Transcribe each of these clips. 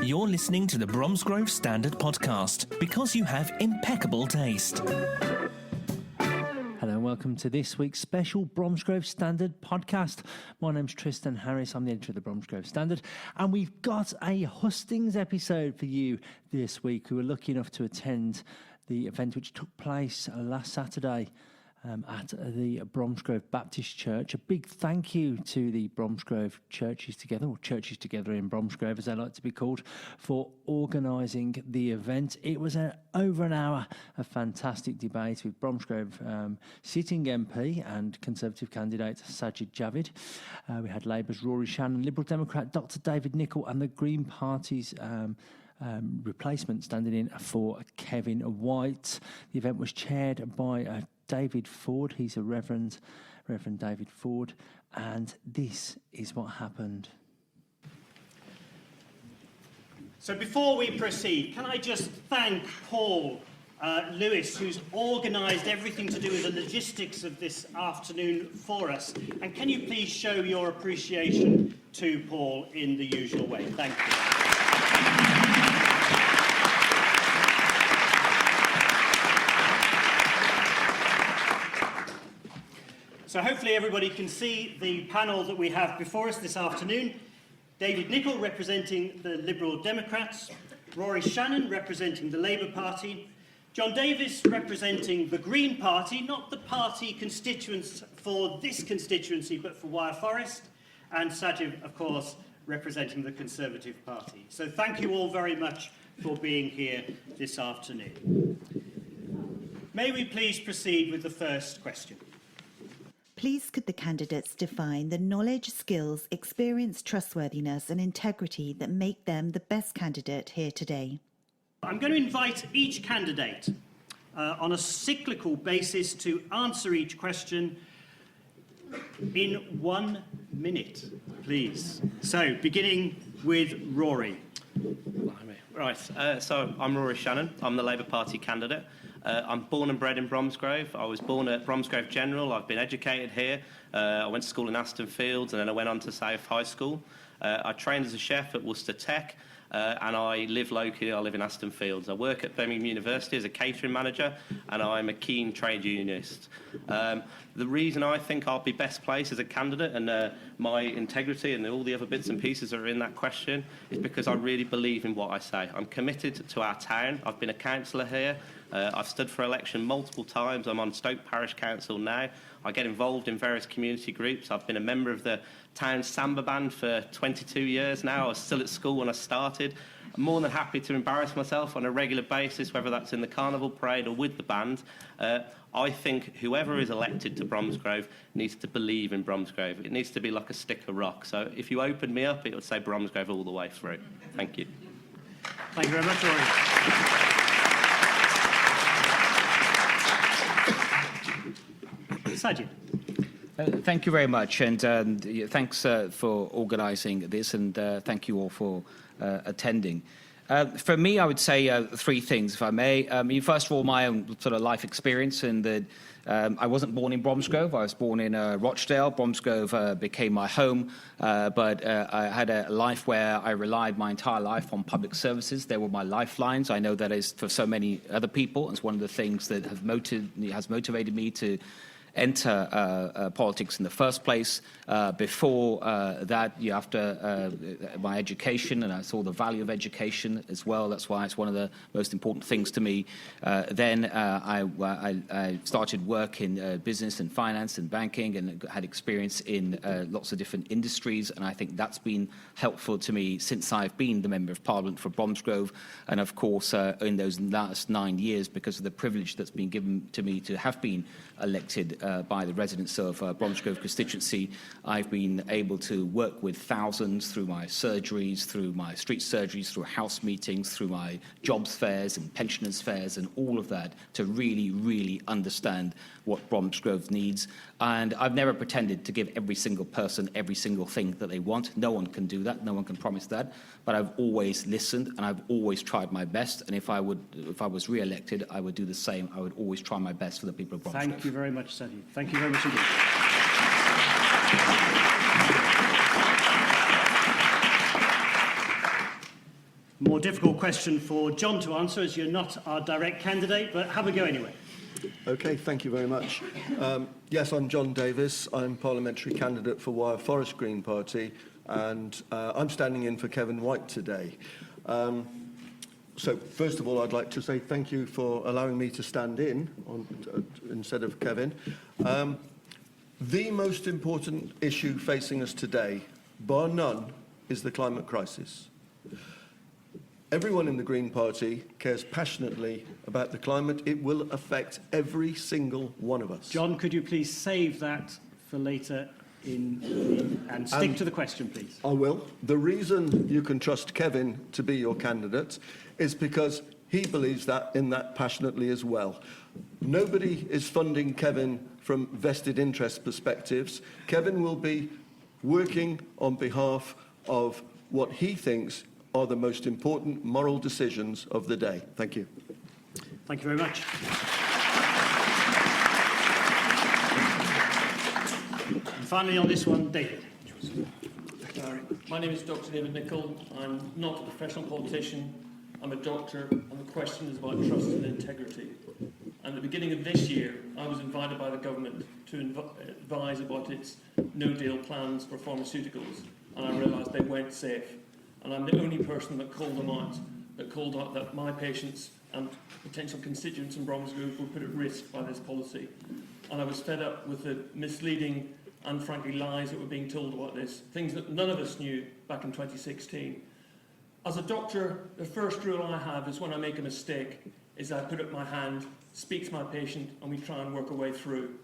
You're listening to the Bromsgrove Standard Podcast because you have impeccable taste. Hello and welcome to this week's special Bromsgrove Standard podcast. My name's Tristan Harris, I'm the editor of the Bromsgrove Standard, and we've got a hustings episode for you this week. We were lucky enough to attend the event which took place last Saturday at the Bromsgrove Baptist Church. A big thank you to the Bromsgrove Churches Together, or Churches Together in Bromsgrove as they like to be called, for organising the event. It was over an hour of fantastic debate with Bromsgrove sitting MP and Conservative candidate Sajid Javid. We had Labour's Rory Shannon, Liberal Democrat Dr David Nicholl, and the Green Party's replacement standing in for Kevin White. The event was chaired by David Ford. He's a Reverend David Ford, and this is what happened. So before we proceed, can I just thank Paul Lewis, who's organised everything to do with the logistics of this afternoon for us, and can you please show your appreciation to Paul in the usual way? Thank you. So hopefully everybody can see the panel that we have before us this afternoon. David Nicholl representing the Liberal Democrats, Rory Shannon representing the Labour Party, John Davis representing the Green Party, not the party constituents for this constituency but for Wyre Forest, and Sajid, of course, representing the Conservative Party. So thank you all very much for being here this afternoon. May we please proceed with the first question. Please could the candidates define the knowledge, skills, experience, trustworthiness and integrity that make them the best candidate here today? I'm going to invite each candidate on a cyclical basis to answer each question in 1 minute, please. So, beginning with Rory. Right, so I'm Rory Shannon. I'm the Labour Party candidate. I'm born and bred in Bromsgrove. I was born at Bromsgrove General. I've been educated here. I went to school in Aston Fields and then I went on to South High School. I trained as a chef at Worcester Tech and I live locally. I live in Aston Fields. I work at Birmingham University as a catering manager and I'm a keen trade unionist. The reason I think I'll be best placed as a candidate and my integrity and all the other bits and pieces that are in that question is because I really believe in what I say. I'm committed to our town. I've been a councillor here. I've stood for election multiple times. I'm on Stoke Parish Council now. I get involved in various community groups. I've been a member of the town samba band for 22 years now. I was still at school when I started. I'm more than happy to embarrass myself on a regular basis, whether that's in the carnival parade or with the band. I think whoever is elected to Bromsgrove needs to believe in Bromsgrove. It needs to be like a stick of rock. So if you opened me up, it would say Bromsgrove all the way through. Thank you. Thank you very much, Rory. Sajid. Thank you very much, and thanks for organising this, and thank you all for attending. For me, I would say three things, if I may. First of all, my own sort of life experience in that I wasn't born in Bromsgrove. I was born in Rochdale. Bromsgrove became my home, but I had a life where I relied my entire life on public services. They were my lifelines. I know that is for so many other people. It's one of the things that has motivated me to enter politics in the first place. Before that, after my education, and I saw the value of education as well. That's why it's one of the most important things to me. Then I started work in business and finance and banking, and had experience in lots of different industries. And I think that's been helpful to me since I've been the Member of Parliament for Bromsgrove. And of course, in those last 9 years, because of the privilege that's been given to me to have been elected by the residents of Bromsgrove constituency, I've been able to work with thousands through my surgeries, through my street surgeries, through house meetings, through my jobs fairs and pensioners fairs and all of that to really, really understand what Bromsgrove needs. And I've never pretended to give every single person every single thing that they want. No one can do that. No one can promise that. But I've always listened and I've always tried my best. And if I was re-elected, I would do the same. I would always try my best for the people of Bromsgrove. Thank you very much, Sajid. Thank you very much indeed. More difficult question for John to answer, as you're not our direct candidate, but have a go anyway. Okay, thank you very much. Yes, I'm John Davis. I'm parliamentary candidate for Wyre Forest Green Party, and I'm standing in for Kevin White today. So, first of all, I'd like to say thank you for allowing me to stand in instead of Kevin. The most important issue facing us today, bar none, is the climate crisis. Everyone in the Green Party cares passionately about the climate. It will affect every single one of us. John, could you please save that for later and stick to the question, please? I will. The reason you can trust Kevin to be your candidate is because he believes in that passionately as well. Nobody is funding Kevin from vested interest perspectives. Kevin will be working on behalf of what he thinks are the most important moral decisions of the day. Thank you. Thank you very much. And finally on this one, David. My name is Dr. David Nicholl. I'm not a professional politician. I'm a doctor, and the question is about trust and integrity. And at the beginning of this year, I was invited by the government to advise about its no-deal plans for pharmaceuticals, and I realised they weren't safe. And I'm the only person that called them out, that my patients and potential constituents in Bromsgrove were put at risk by this policy. And I was fed up with the misleading and frankly lies that were being told about this, things that none of us knew back in 2016. As a doctor, the first rule I have is when I make a mistake, is I put up my hand, speak to my patient, and we try and work our way through.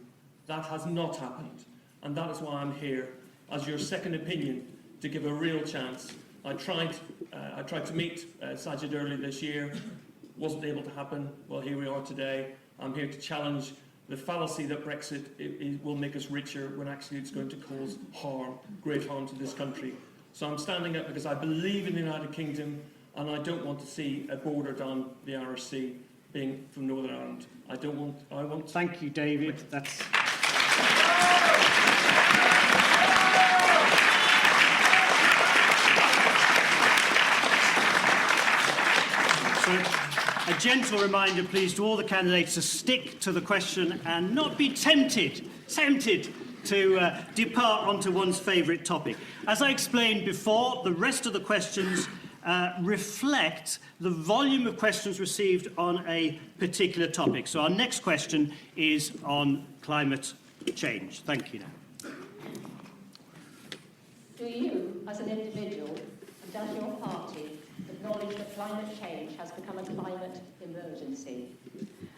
That has not happened, and that is why I'm here, as your second opinion, to give a real chance. I tried to meet Sajid earlier this year, wasn't able to happen. Well, here we are today. I'm here to challenge the fallacy that Brexit will make us richer when actually it's going to cause harm, great harm to this country. So I'm standing up because I believe in the United Kingdom, and I don't want to see a border down the Irish Sea being from Northern Ireland. I want. Thank you, David. That's. So, a gentle reminder, please, to all the candidates to stick to the question and not be tempted to depart onto one's favourite topic. As I explained before, the rest of the questions reflect the volume of questions received on a particular topic. So our next question is on climate change. Thank you. Do you, as an individual, and does your party acknowledge that climate change has become a climate emergency?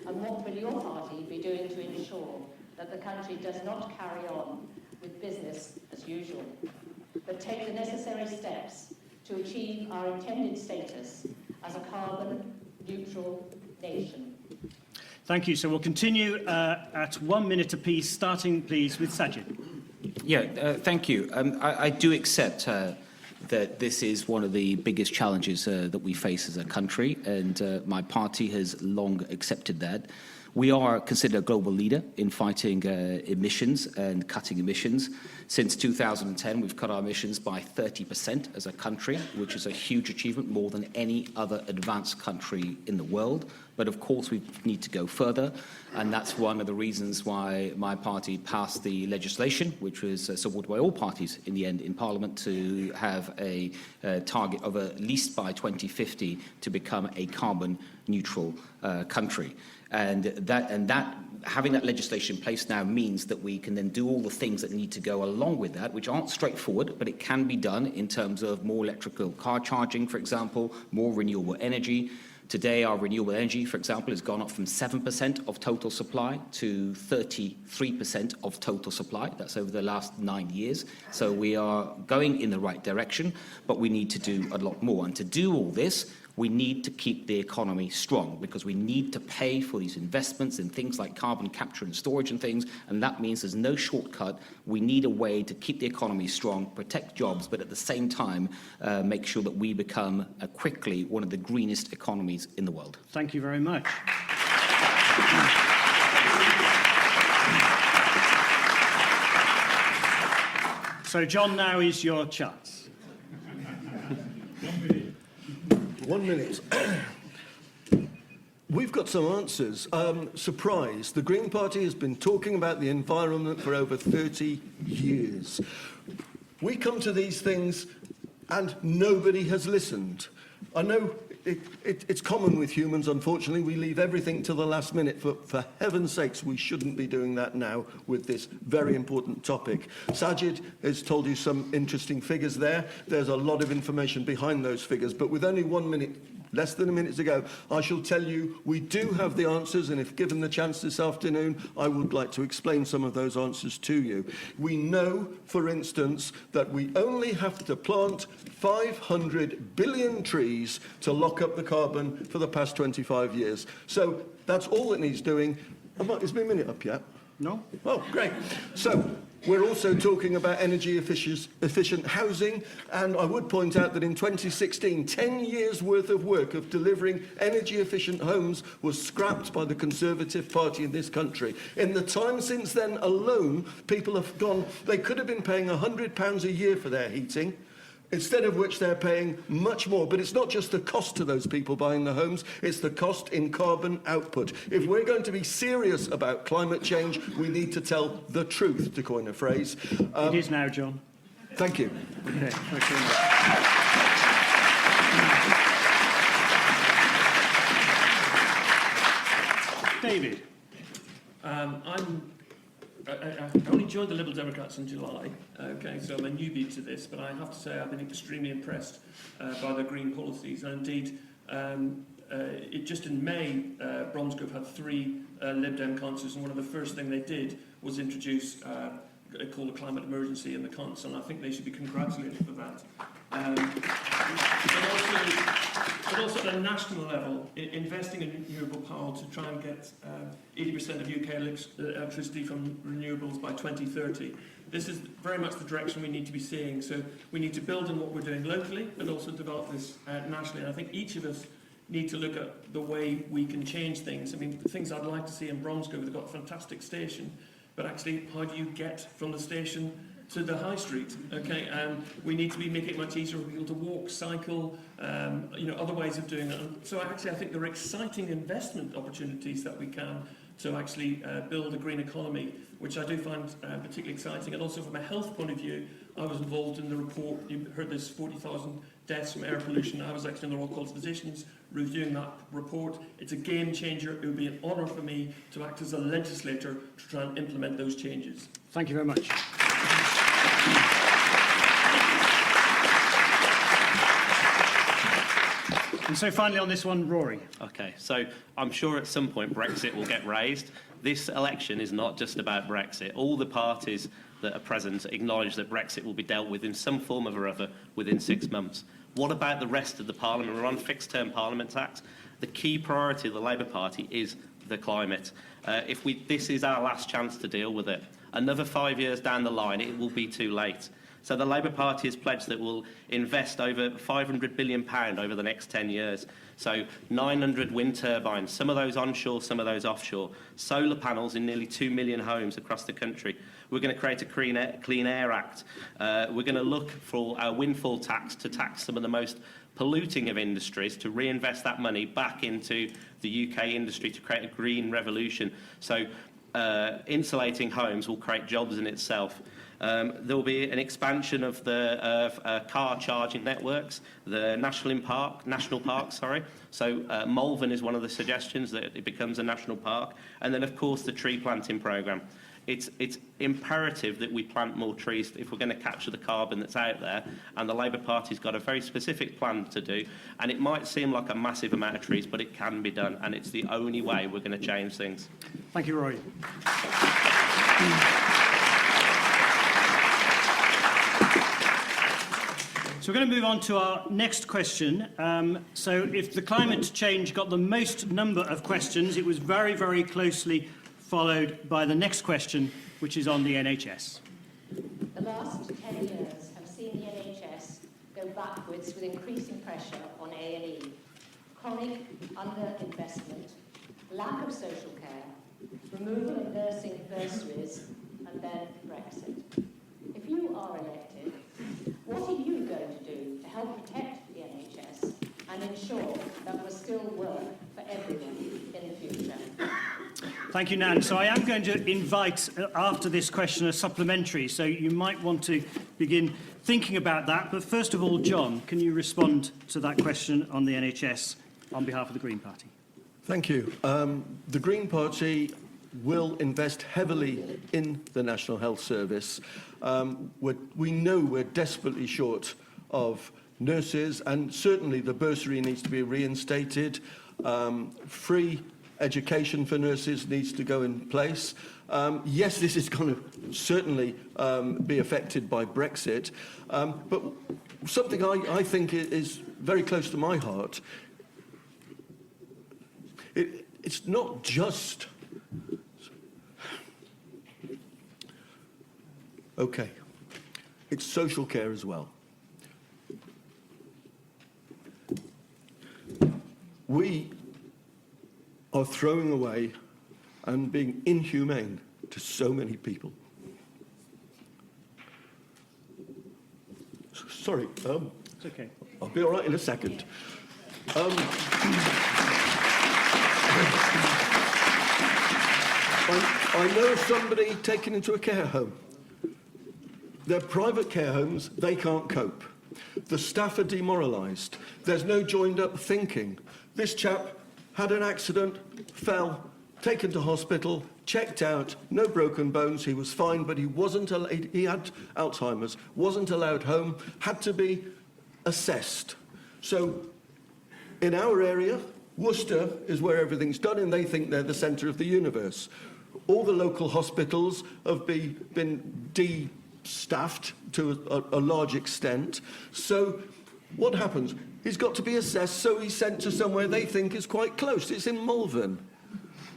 And what will your party be doing to ensure that the country does not carry on with business as usual, but take the necessary steps to achieve our intended status as a carbon-neutral nation? Thank you. So we'll continue at 1 minute apiece, starting, please, with Sajid. Yeah, thank you. I do accept that this is one of the biggest challenges that we face as a country, and my party has long accepted that. We are considered a global leader in fighting emissions and cutting emissions. Since 2010, we've cut our emissions by 30% as a country, which is a huge achievement, more than any other advanced country in the world. But of course, we need to go further, and that's one of the reasons why my party passed the legislation, which was supported by all parties in the end in Parliament, to have a target of at least by 2050 to become a carbon-neutral country. And that having that legislation in place now means that we can then do all the things that need to go along with that, which aren't straightforward, but it can be done in terms of more electrical car charging, for example, more renewable energy. Today, our renewable energy, for example, has gone up from 7% of total supply to 33% of total supply. That's over the last 9 years. So we are going in the right direction, but we need to do a lot more. And to do all this, we need to keep the economy strong, because we need to pay for these investments in things like carbon capture and storage and things, and that means there's no shortcut. We need a way to keep the economy strong, protect jobs, but at the same time make sure that we become quickly one of the greenest economies in the world. Thank you very much. So, John, now is your chance. 1 minute. We've got some answers. Surprise, the Green Party has been talking about the environment for over 30 years. We come to these things and nobody has listened. I know it's common with humans, unfortunately. We leave everything to the last minute. For heaven's sakes, we shouldn't be doing that now with this very important topic. Sajid has told you some interesting figures there. There's a lot of information behind those figures, but with only 1 minute, less than a minute to go, I shall tell you we do have the answers, and if given the chance this afternoon, I would like to explain some of those answers to you. We know, for instance, that we only have to plant 500 billion trees to lock up the carbon for the past 25 years. So that's all that needs doing. Is my minute up yet? No? Oh, great. So we're also talking about energy efficient housing, and I would point out that in 2016, 10 years' worth of work of delivering energy-efficient homes was scrapped by the Conservative Party in this country. In the time since then alone, people have gone, they could have been paying £100 a year for their heating, instead of which they're paying much more. But it's not just the cost to those people buying the homes, it's the cost in carbon output. If we're going to be serious about climate change, we need to tell the truth, to coin a phrase. It is now, John. Thank you. Okay, thanks very much. David. I only joined the Liberal Democrats in July, okay, so I'm a newbie to this, but I have to say I've been extremely impressed by the Green policies. And indeed, just in May, Bromsgrove had 3 Lib Dem councillors, and one of the first things they did was introduce called a climate emergency in the council, and I think they should be congratulated for that. But also at a national level, investing in renewable power to try and get 80% of UK electricity from renewables by 2030. This is very much the direction we need to be seeing. So we need to build on what we're doing locally, but also develop this nationally. And I think each of us need to look at the way we can change things. I mean, the things I'd like to see in Bromsgrove, they've got a fantastic station, but actually, how do you get from the station to the high street? Okay, we need to be making it much easier for people to walk, cycle, other ways of doing it. And so actually, I think there are exciting investment opportunities that we can to actually build a green economy, which I do find particularly exciting. And also from a health point of view, I was involved in the report. You heard there's 40,000 deaths from air pollution. I was actually in the Royal College of Physicians reviewing that report. It's a game changer. It would be an honour for me to act as a legislator to try and implement those changes. Thank you very much. And so finally on this one, Rory. Okay, so I'm sure at some point Brexit will get raised. This election is not just about Brexit. All the parties that are present acknowledge that Brexit will be dealt with in some form or other within 6 months. What about the rest of the Parliament? We're on Fixed-Term Parliament Act. The key priority of the Labour Party is the climate. This is our last chance to deal with it. Another 5 years down the line, it will be too late. So the Labour Party has pledged that we'll invest over £500 billion over the next 10 years. So 900 wind turbines, some of those onshore, some of those offshore. Solar panels in nearly 2 million homes across the country. We're going to create a Clean Air Act. We're going to look for a windfall tax to tax some of the most polluting of industries, to reinvest that money back into the UK industry to create a green revolution. So insulating homes will create jobs in itself. There will be an expansion of the car charging networks, the national parks. So Malvern is one of the suggestions that it becomes a national park, and then of course the tree planting programme. It's imperative that we plant more trees if we're going to capture the carbon that's out there, and the Labour Party's got a very specific plan to do, and it might seem like a massive amount of trees, but it can be done, and it's the only way we're going to change things. Thank you, Rory. So we're going to move on to our next question. So if the climate change got the most number of questions, it was very, very closely followed by the next question, which is on the NHS. The last 10 years have seen the NHS go backwards with increasing pressure on A&E, chronic underinvestment, lack of social care, removal of nursing bursaries, and then Brexit. If you are elected, what are you going to do to help protect the NHS and and ensure that there will still work for everyone in the future. Thank you, Nan. So I am going to invite, after this question, a supplementary. So you might want to begin thinking about that. But first of all, John, can you respond to that question on the NHS on behalf of the Green Party? Thank you. The Green Party will invest heavily in the National Health Service. We know we're desperately short of nurses, and certainly the bursary needs to be reinstated. Free education for nurses needs to go in place. Yes, this is going to certainly be affected by Brexit, but something I think is very close to my heart. It's not just... Okay. It's social care as well. We are throwing away and being inhumane to so many people. Sorry. It's okay. I'll be all right in a second. I know somebody taken into a care home. They're private care homes, they can't cope. The staff are demoralised. There's no joined-up thinking. This chap had an accident, fell, taken to hospital, checked out, no broken bones, he was fine, but he had Alzheimer's, wasn't allowed home, had to be assessed. So, in our area, Worcester is where everything's done, and they think they're the centre of the universe. All the local hospitals have been de-staffed to a large extent. So what happens? He's got to be assessed, so he's sent to somewhere they think is quite close. It's in Malvern.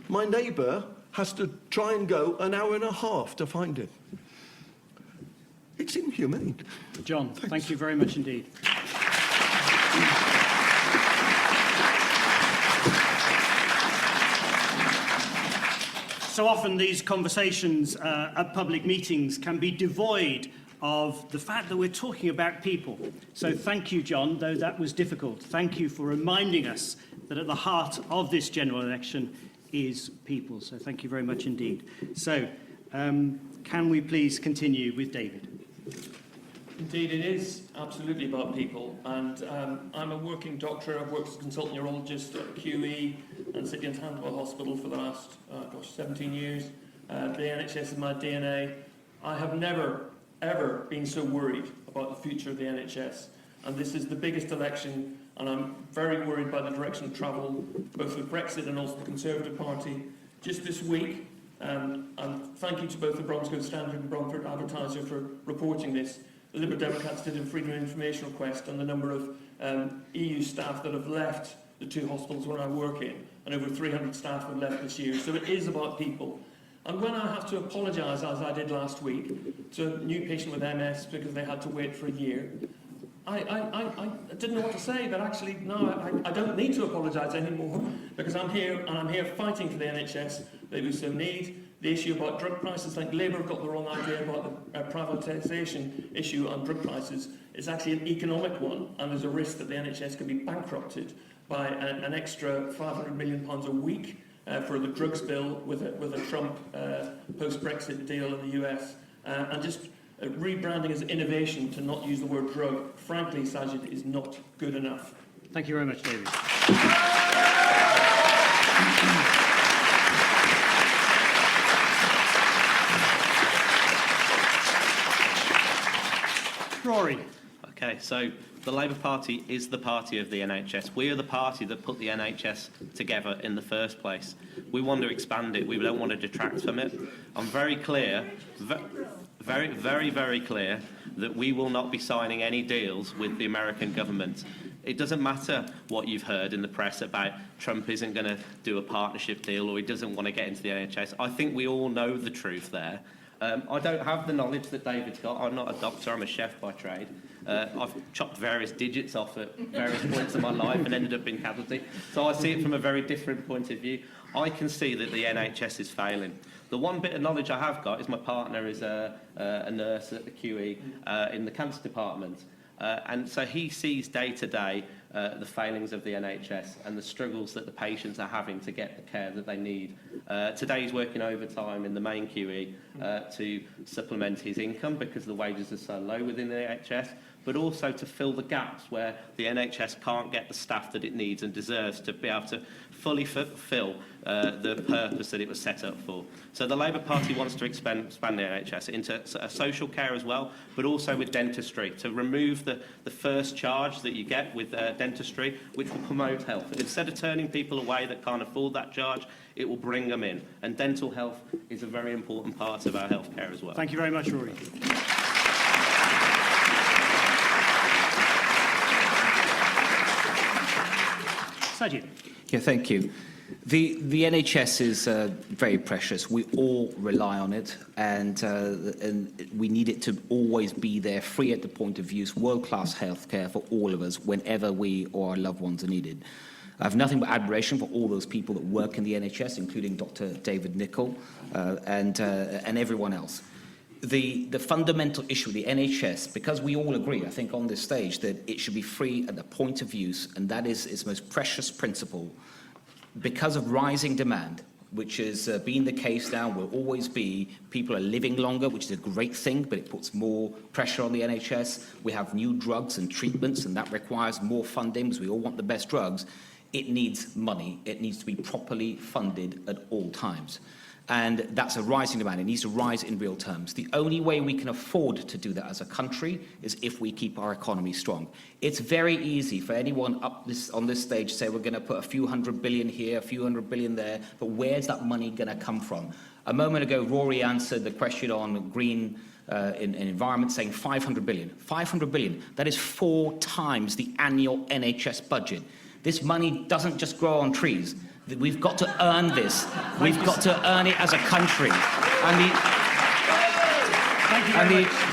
My neighbour has to try and go an hour and a half to find him. It's inhumane. John, thank you very much indeed. So often these conversations at public meetings can be devoid of the fact that we're talking about people. So thank you, John, though that was difficult. Thank you for reminding us that at the heart of this general election is people. So thank you very much indeed. So can we please continue with David? Indeed, it is absolutely about people. And I'm a working doctor. I've worked as a consultant neurologist at QE and City and Handwell Hospital for the last, 17 years. The NHS is my DNA. I have never, ever been so worried about the future of the NHS. And this is the biggest election, and I'm very worried by the direction of travel, both with Brexit and also the Conservative Party. Just this week, and thank you to both the Bromsgrove Standard and Bromford Advertiser for reporting this, the Liberal Democrats did a Freedom of Information request on the number of EU staff that have left the two hospitals where I work in, and over 300 staff have left this year. So it is about people. And when I have to apologise, as I did last week, to a new patient with MS because they had to wait for a year, I didn't know what to say, but actually, no, I don't need to apologise anymore because I'm here, and I'm here fighting for the NHS that we so need. The issue about drug prices, I think Labour have got the wrong idea about the privatisation issue on drug prices. It's actually an economic one, and there's a risk that the NHS could be bankrupted by an extra £500 million a week for the drugs bill with a Trump post-Brexit deal in the US. And just rebranding as innovation to not use the word drug, frankly, Sajid, is not good enough. Thank you very much, David. Rory. Okay, so the Labour Party is the party of the NHS. We are the party that put the NHS together in the first place. We want to expand it. We don't want to detract from it. I'm very clear, very clear, that we will not be signing any deals with the American government. It doesn't matter what you've heard in the press about Trump isn't going to do a partnership deal or he doesn't want to get into the NHS. I think we all know the truth there. I don't have the knowledge that David's got. I'm not a doctor, I'm a chef by trade. I've chopped various digits off at various points of my life and ended up in casualty. So I see it from a very different point of view. I can see that the NHS is failing. The one bit of knowledge I have got is my partner is a nurse at the QE in the cancer department. And so he sees day to day the failings of the NHS and the struggles that the patients are having to get the care that they need. Today he's working overtime in the main QE to supplement his income because the wages are so low within the NHS, but also to fill the gaps where the NHS can't get the staff that it needs and deserves to be able to fully fulfil the purpose that it was set up for. So the Labour Party wants to expand the NHS into social care as well, but also with dentistry, to remove the first charge that you get with dentistry, which will promote health. And instead of turning people away that can't afford that charge, it will bring them in. And dental health is a very important part of our healthcare as well. Thank you very much, Rory. Sajid. Yeah, thank you. The NHS is very precious. We all rely on it, and we need it to always be there, free at the point of use, world-class healthcare for all of us whenever we or our loved ones are needed. I have nothing but admiration for all those people that work in the NHS, including Dr. David Nicholl and everyone else. The fundamental issue with the NHS, because we all agree, I think, on this stage, that it should be free at the point of use, and that is its most precious principle. Because of rising demand, which has been the case now, will always be, people are living longer, which is a great thing, but it puts more pressure on the NHS. We have new drugs and treatments, and that requires more funding, because we all want the best drugs. It needs money. It needs to be properly funded at all times. And that's a rising demand. It needs to rise in real terms. The only way we can afford to do that as a country is if we keep our economy strong. It's very easy for anyone on this stage to say we're going to put a few $100 billion here, a few $100 billion there, but where's that money going to come from? A moment ago, Rory answered the question on green in environment, saying $500 billion. $500 billion, that is 4 times the annual NHS budget. This money doesn't just grow on trees. We've got to earn this. We've got to earn it as a country.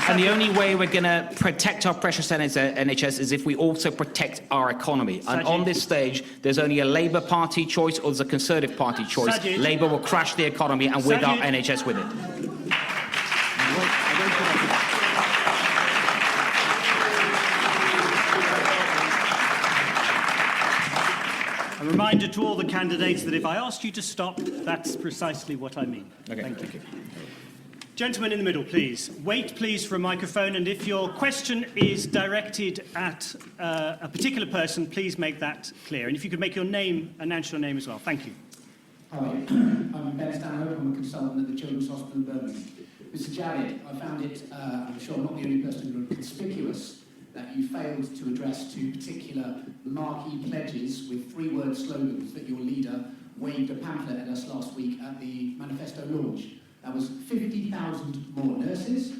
And the only way we're going to protect our precious NHS is if we also protect our economy. And on this stage, there's only a Labour Party choice or there's a Conservative Party choice. Sajid. Labour will crash the economy and with our NHS with it. A reminder to all the candidates that if I asked you to stop, that's precisely what I mean. Okay, thank you. Gentleman in the middle, please. Wait, please, for a microphone, and if your question is directed at a particular person, please make that clear. And if you could make your name, announce your name as well. Thank you. Hi, I'm Ben Stanhope. I'm a consultant at the Children's Hospital in Birmingham. Mr. Javid, I found it, I'm sure I'm not the only person who was conspicuous that you failed to address 2 particular marquee pledges with 3-word slogans that your leader waved a pamphlet at us last week at the manifesto launch. That was 50,000 more nurses,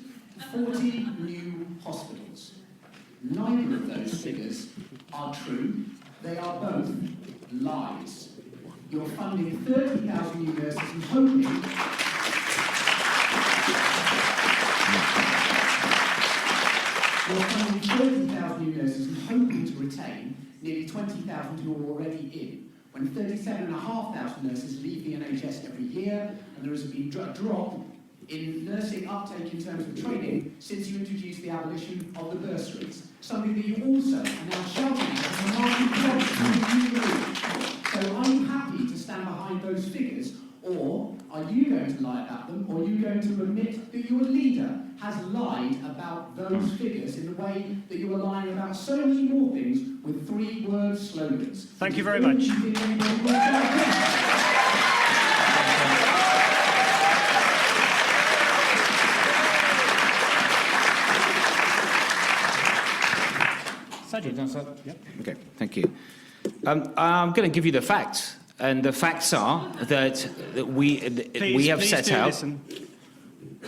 40 new hospitals. Neither of those figures are true. They are both lies. You're funding 30,000 new nurses and hoping... You're funding 30,000 new nurses and hoping to retain nearly 20,000 who are already in, when 37,500 nurses leave the NHS every year, and there has been a drop in nursing uptake in terms of training since you introduced the abolition of the bursaries, something that you also are now shouting at as a market problem. So are you happy to stand behind those figures, or are you going to lie about them, or are you going to admit that your leader has lied about those figures in the way that you are lying about so many more things with 3-word slogans? Thank you very much. Sajid. Yep. Okay, thank you. I'm going to give you the facts. And the facts are that we have set out,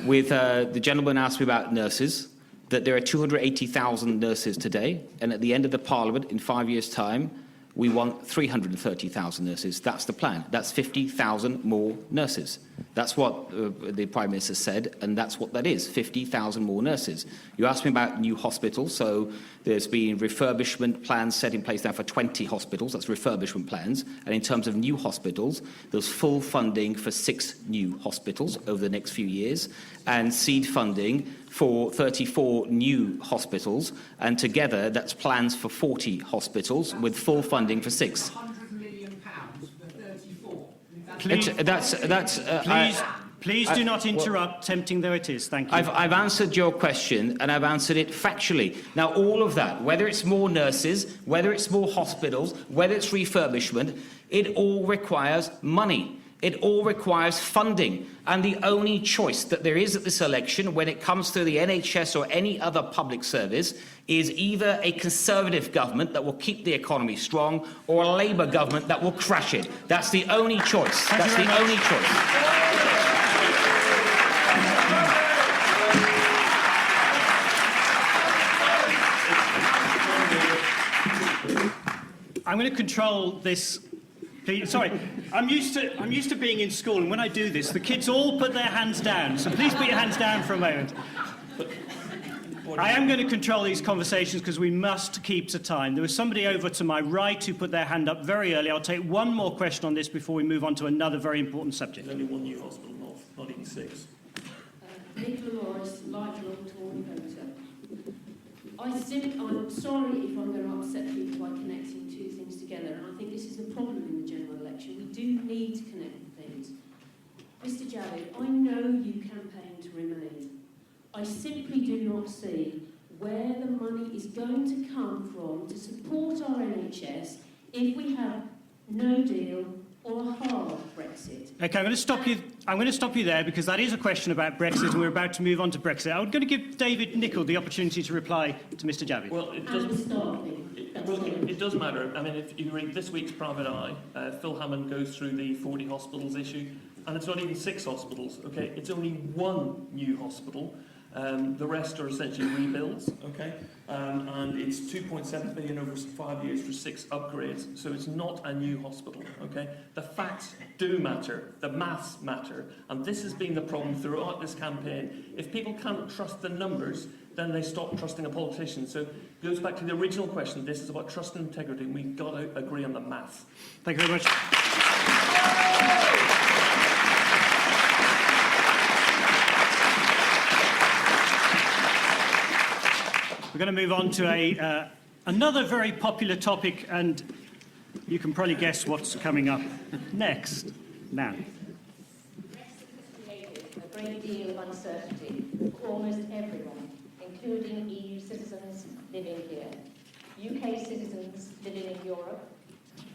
with the gentleman asked me about nurses, that there are 280,000 nurses today, and at the end of the Parliament, in 5 years' time, we want 330,000 nurses. That's the plan. That's 50,000 more nurses. That's what the Prime Minister said, and that's what that is, 50,000 more nurses. You asked me about new hospitals, so there's been refurbishment plans set in place now for 20 hospitals. That's refurbishment plans. And in terms of new hospitals, there's full funding for 6 new hospitals over the next few years, and seed funding for 34 new hospitals, and together that's plans for 40 hospitals with full funding for 6. £100 million for 34. Please do not interrupt, tempting though it is. Thank you. I've answered your question, and I've answered it factually. Now, all of that, whether it's more nurses, whether it's more hospitals, whether it's refurbishment, it all requires money. It all requires funding. And the only choice that there is at this election when it comes to the NHS or any other public service is either a Conservative government that will keep the economy strong or a Labour government that will crash it. That's the only choice. That's the only choice. I'm going to control this. Sorry, I'm used to being in school, and when I do this, the kids all put their hands down. So please put your hands down for a moment. I am going to control these conversations because we must keep to time. There was somebody over to my right who put their hand up very early. I'll take one more question on this before we move on to another very important subject. There's only one new hospital, not even 6. Nicholl Morris, lifelong Tory voter. I'm sorry if I'm going to upset people by connecting two things together, and I think this is the problem in the general election. We do need to connect things. Mr Javid, I know you campaign to remain. I simply do not see where the money is going to come from to support our NHS if we have no deal or a hard Brexit. Okay, I'm going to stop you there because that is a question about Brexit, and we're about to move on to Brexit. I'm going to give David Nicholl the opportunity to reply to Mr Javid. Well, it does matter. I mean, if you read this week's Private Eye, Phil Hammond goes through the 40 hospitals issue, and it's not even 6 hospitals, okay? It's only 1 new hospital. The rest are essentially rebuilds, okay? And it's 2.7 billion over 5 years for 6 upgrades, so it's not a new hospital, okay? The facts do matter, the maths matter, and this has been the problem throughout this campaign. If people can't trust the numbers, then they stop trusting a politician. So it goes back to the original question. This is about trust and integrity, and we've got to agree on the maths. Thank you very much. We're going to move on to another very popular topic, and you can probably guess what's coming up next. Now. Brexit has created a great deal of uncertainty for almost everyone, including EU citizens living here, UK citizens living in Europe,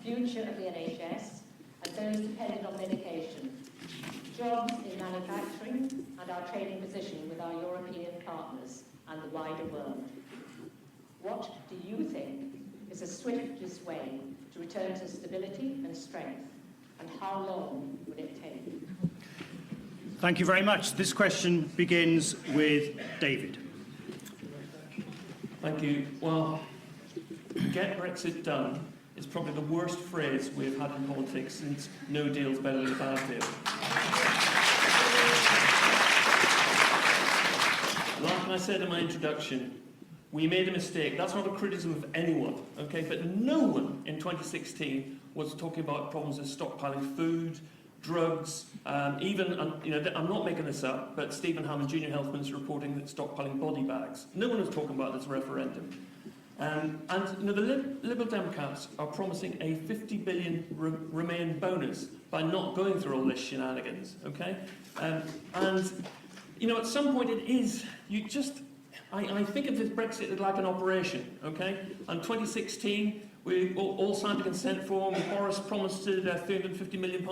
future of the NHS, and those dependent on medication, jobs in manufacturing, and our trading position with our European partners and the wider world. What do you think is the swiftest way to return to stability and strength, and how long will it take? Thank you very much. This question begins with David. Thank you. Well, get Brexit done is probably the worst phrase we've had in politics since no deal's better than a bad deal. Like I said in my introduction, we made a mistake. That's not a criticism of anyone, okay? But no one in 2016 was talking about problems of stockpiling food, drugs, even, I'm not making this up, but Stephen Hammond, Junior Health Minister, reporting that stockpiling body bags. No one was talking about this referendum. The Liberal Democrats are promising a 50 billion Remain bonus by not going through all this shenanigans, okay? At some point it is, I think of this Brexit as like an operation, okay? And 2016, we all signed a consent form. Boris promised £350 million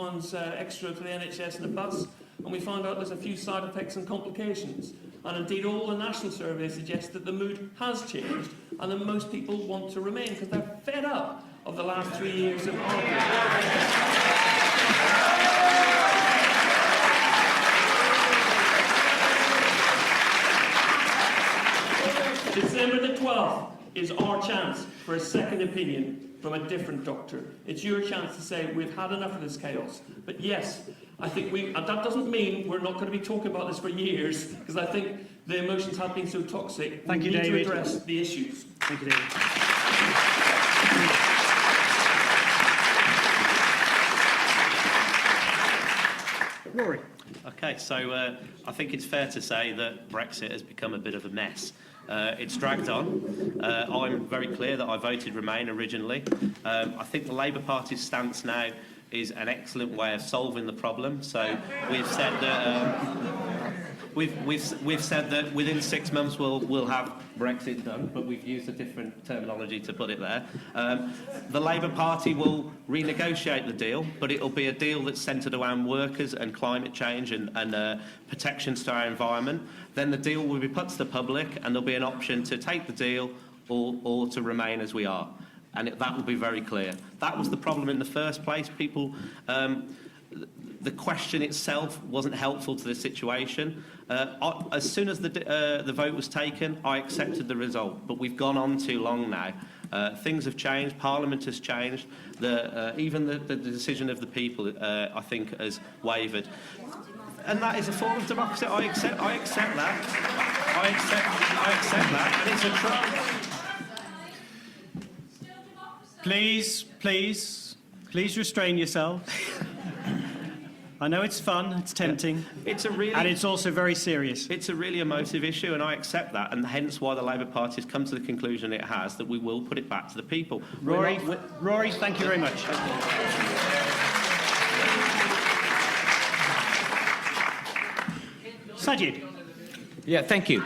extra for the NHS and a bus, and we found out there's a few side effects and complications. And indeed, all the national surveys suggest that the mood has changed, and that more people want to remain because they're fed up of the last 3 years of arguing. December the 12th is our chance for a second opinion from a different doctor. It's your chance to say we've had enough of this chaos. But yes, I think that doesn't mean we're not going to be talking about this for years, because I think the emotions have been so toxic. Thank you, David. We need to address the issues. Thank you, David. Rory. Okay, so I think it's fair to say that Brexit has become a bit of a mess. It's dragged on. I'm very clear that I voted Remain originally. I think the Labour Party's stance now is an excellent way of solving the problem. So we've said that we've said that within 6 months we'll have Brexit done, but we've used a different terminology to put it there. The Labour Party will renegotiate the deal, but it'll be a deal that's centred around workers and climate change and protections to our environment. Then the deal will be put to the public, and there'll be an option to take the deal or to remain as we are. And that will be very clear. That was the problem in the first place. People, the question itself wasn't helpful to the situation. As soon as the vote was taken, I accepted the result. But we've gone on too long now. Things have changed. Parliament has changed. Even the decision of the people, I think, has wavered. And that is a form of democracy. I accept that. I accept that. And it's a trust. Please restrain yourselves. I know it's fun, it's tempting, and it's also very serious. It's a really emotive issue, and I accept that, and hence why the Labour Party has come to the conclusion it has, that we will put it back to the people. Rory, thank you very much. Sajid. Yeah, thank you.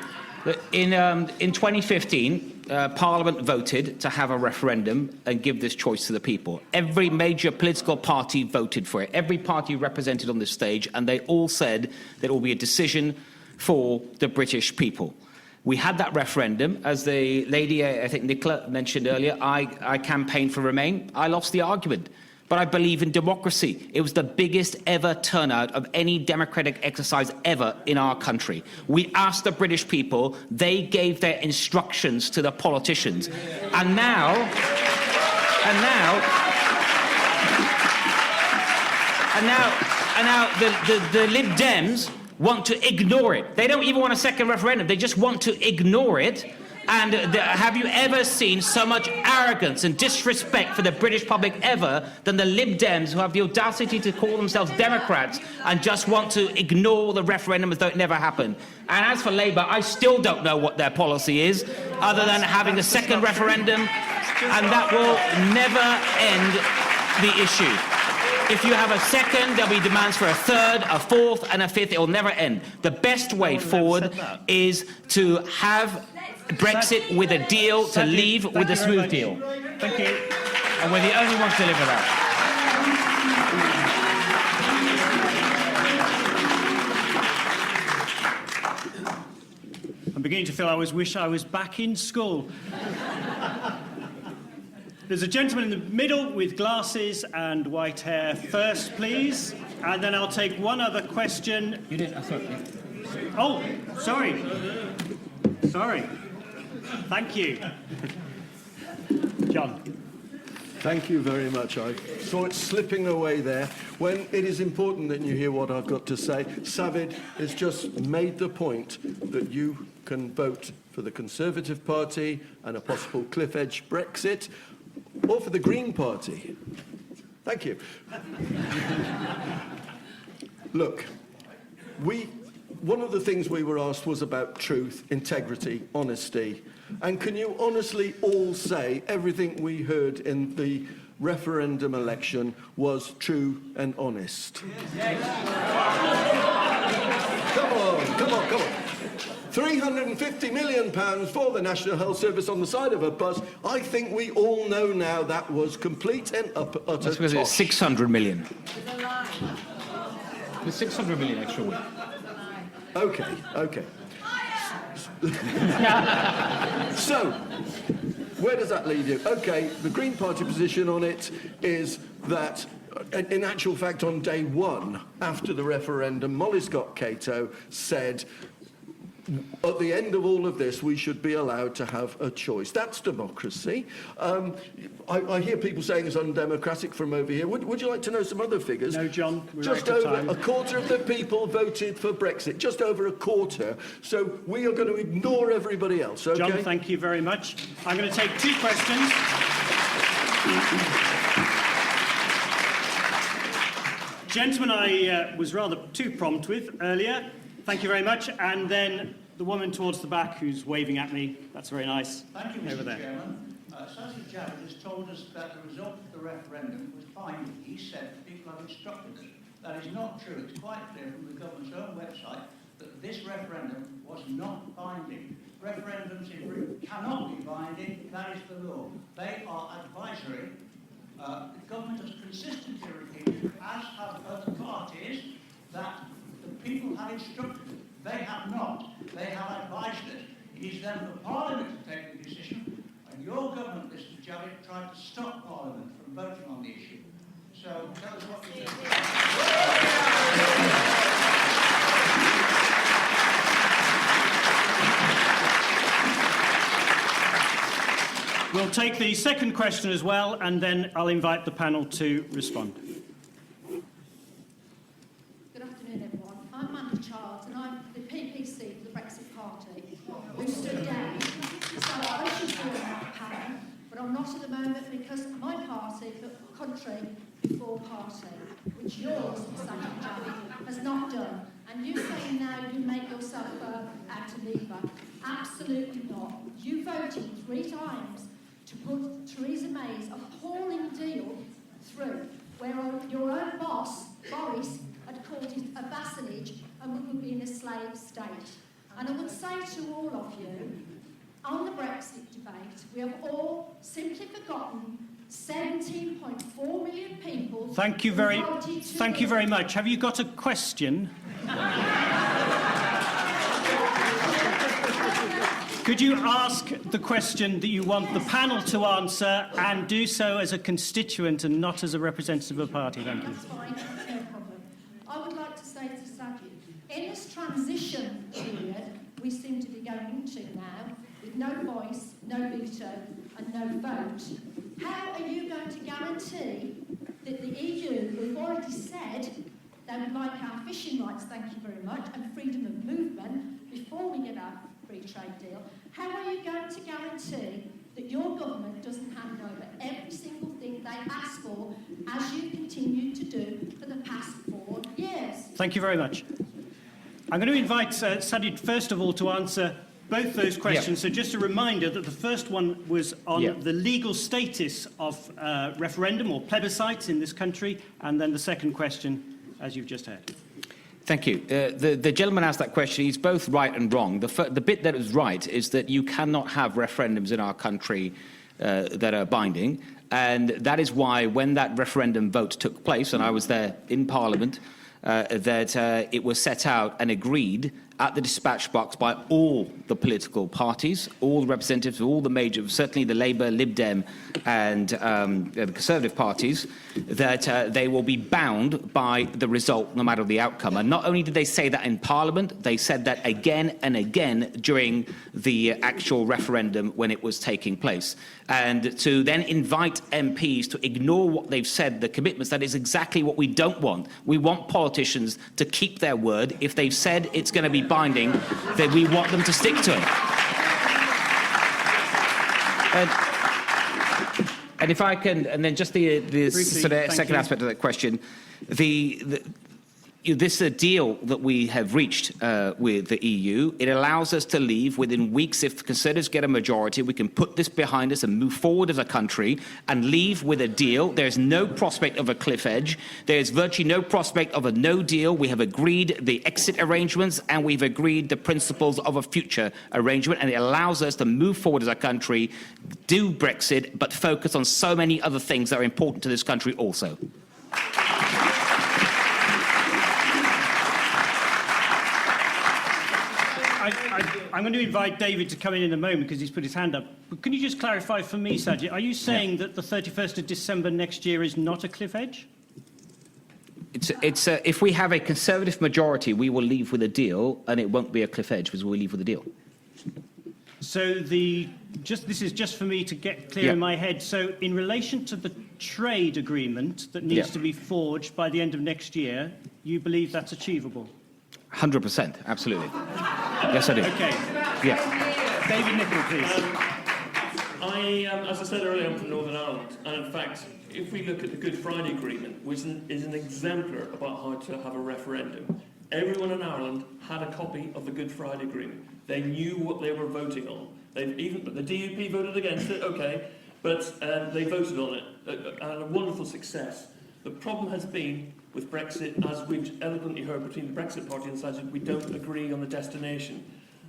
In 2015, Parliament voted to have a referendum and give this choice to the people. Every major political party voted for it. Every party represented on this stage, and they all said that it will be a decision for the British people. We had that referendum. As the lady, I think Nicholl mentioned earlier, I campaigned for Remain. I lost the argument. But I believe in democracy. It was the biggest ever turnout of any democratic exercise ever in our country. We asked the British people, they gave their instructions to the politicians. And now the Lib Dems want to ignore it. They don't even want a second referendum. They just want to ignore it. And have you ever seen so much arrogance and disrespect for the British public ever than the Lib Dems, who have the audacity to call themselves Democrats and just want to ignore the referendum as though it never happened? And as for Labour, I still don't know what their policy is, other than having a second referendum, and that will never end the issue. If you have a second, there'll be demands for a third, a fourth, and a fifth. It will never end. The best way forward is to have Brexit with a deal, to leave with a smooth deal. Thank you. And we're the only ones to deliver that. I'm beginning to feel I wish I was back in school. There's a gentleman in the middle with glasses and white hair first, please. And then I'll take one other question. You didn't, I thought. Oh, sorry. Sorry. Thank you. John. Thank you very much. I saw it slipping away there. When it is important that you hear what I've got to say, Javid has just made the point that you can vote for the Conservative Party and a possible cliff edge Brexit, or for the Green Party. Thank you. Look, one of the things we were asked was about truth, integrity, honesty. And can you honestly all say everything we heard in the referendum election was true and honest? Yes. Come on. £350 million for the National Health Service on the side of a bus. I think we all know now that was complete and utter That's because it's 600 million. It's a lie. There's 600 million extra week. Okay. So, where does that leave you? Okay, the Green Party position on it is that, in actual fact, on day one, after the referendum, Molly Scott-Cato said, at the end of all of this, we should be allowed to have a choice. That's democracy. I hear people saying it's undemocratic from over here. Would you like to know some other figures? No, John. Just over a quarter of the people voted for Brexit. Just over a quarter. So we are going to ignore everybody else, okay? John, thank you very much. I'm going to take two questions. gentleman I was rather too prompt with earlier, thank you very much, and then the woman towards the back who's waving at me, that's very nice. Thank you, Over Mr. there. Chairman. Sajid Javid has told us that the result of the referendum was binding. He said people have instructed us. That is not true. It's quite clear from the government's own website that this referendum was not binding. Referendums in Britain cannot be binding. That is the law. They are advisory. The government has consistently repeated, as have other parties, that the people have instructed them. They have not. They have advised us. It is then for Parliament to take the decision, and your government, Mr. Javid, tried to stop Parliament from voting on the issue. So tell us what you think. We'll take the second question as well, and then I'll invite the panel to respond. Good afternoon, everyone. I'm Amanda Charles, and I'm the PPC for the Brexit Party, who stood down. So I should be on that panel, but I'm not at the moment because my party put country before party, which yours, Sajid Javid, has not done. And you say now you make yourself out a leaver. Absolutely not. You voted 3 times to put Theresa May's appalling deal through, where your own boss, Boris, had called it a vassalage and we would be in a slave state. And I would say to all of you, on the Brexit debate, we have all simply forgotten 17.4 million people. Thank you very much. Have you got a question? Could you ask the question that you want the panel to answer, and do so as a constituent and not as a representative of a party? Thank you. That's fine, that's no problem. I would like to say to Sajid, in this transition period we seem to be going into now, with no voice, no veto and no vote, how are you going to guarantee that the EU, who've already said they would like our fishing rights, thank you very much, and freedom of movement before we get our free trade deal, how are you going to guarantee that your government doesn't hand over every single thing they ask for, as you continue to do for the past 4 years? Thank you very much. I'm going to invite Sajid, first of all, to answer both those questions. So just a reminder that the first one was on the legal status of referendum or plebiscites in this country, and then the second question, as you've just heard. Thank you. The gentleman asked that question. He's both right and wrong. The bit that is right is that you cannot have referendums in our country that are binding, and that is why when that referendum vote took place, and I was there in Parliament, that it was set out and agreed at the dispatch box by all the political parties, all the representatives of all the major, certainly the Labour, Lib Dem and the Conservative parties, that they will be bound by the result no matter the outcome. And not only did they say that in Parliament, they said that again and again during the actual referendum when it was taking place. And to then invite MPs to ignore what they've said, the commitments, that is exactly what we don't want. We want politicians to keep their word. If they've said it's going to be binding, then we want them to stick to it. And if I can, and then just the sort of second aspect of that question, this deal that we have reached with the EU, it allows us to leave within weeks. If the Conservatives get a majority, we can put this behind us and move forward as a country and leave with a deal. There's no prospect of a cliff edge. There's virtually no prospect of a no deal. We have agreed the exit arrangements and we've agreed the principles of a future arrangement, and it allows us to move forward as a country, do Brexit, but focus on so many other things that are important to this country also. I'm going to invite David to come in a moment because he's put his hand up. But can you just clarify for me, Sajid, are you saying that the 31st of December next year is not a cliff edge? If we have a Conservative majority, we will leave with a deal, and it won't be a cliff edge because we'll leave with a deal. So this is just for me to get clear in my head. So in relation to the trade agreement that needs to be forged by the end of next year, you believe that's achievable? 100%, absolutely. Yes, I do. Okay. Yeah. David Nicholl, please. As I said earlier, I'm from Northern Ireland, and in fact, if we look at the Good Friday Agreement, which is an exemplar about how to have a referendum, everyone in Ireland had a copy of the Good Friday Agreement. They knew what they were voting on. Even the DUP voted against it, okay, but they voted on it, and a wonderful success. The problem has been with Brexit, as we've eloquently heard between the Brexit Party and Sajid, we don't agree on the destination.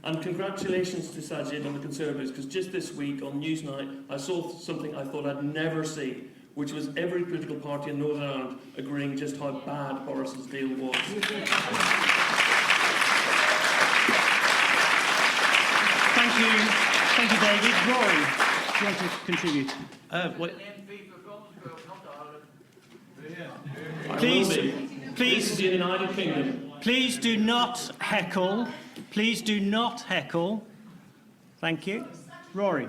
And congratulations to Sajid and the Conservatives, because just this week on Newsnight, I saw something I thought I'd never see, which was every political party in Northern Ireland agreeing just how bad Boris's deal was. Thank you, David. Rory, do you want to contribute? Please, this is the United Kingdom. Please do not heckle. Please do not heckle. Thank you. Rory.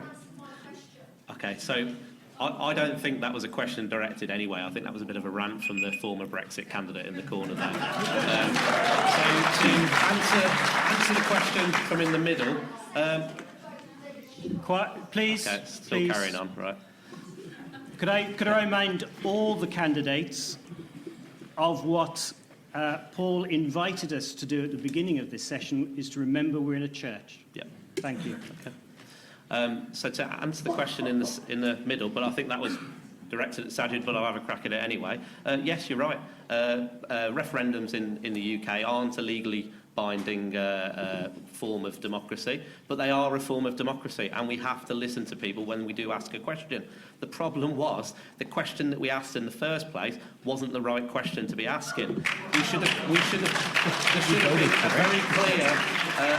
Okay, so I don't think that was a question directed anyway. I think that was a bit of a rant from the former Brexit candidate in the corner there. So to answer the question from in the middle... Please. Okay, still carrying on, right. Could I remind all the candidates of what Paul invited us to do at the beginning of this session is to remember we're in a church. Yeah. Thank you. Okay. So to answer the question in the middle, but I think that was directed at Sajid, but I'll have a crack at it anyway. Yes, you're right. Referendums in the UK aren't a legally binding form of democracy, but they are a form of democracy, and we have to listen to people when we do ask a question. The problem was the question that we asked in the first place wasn't the right question to be asking. There should have been a very clear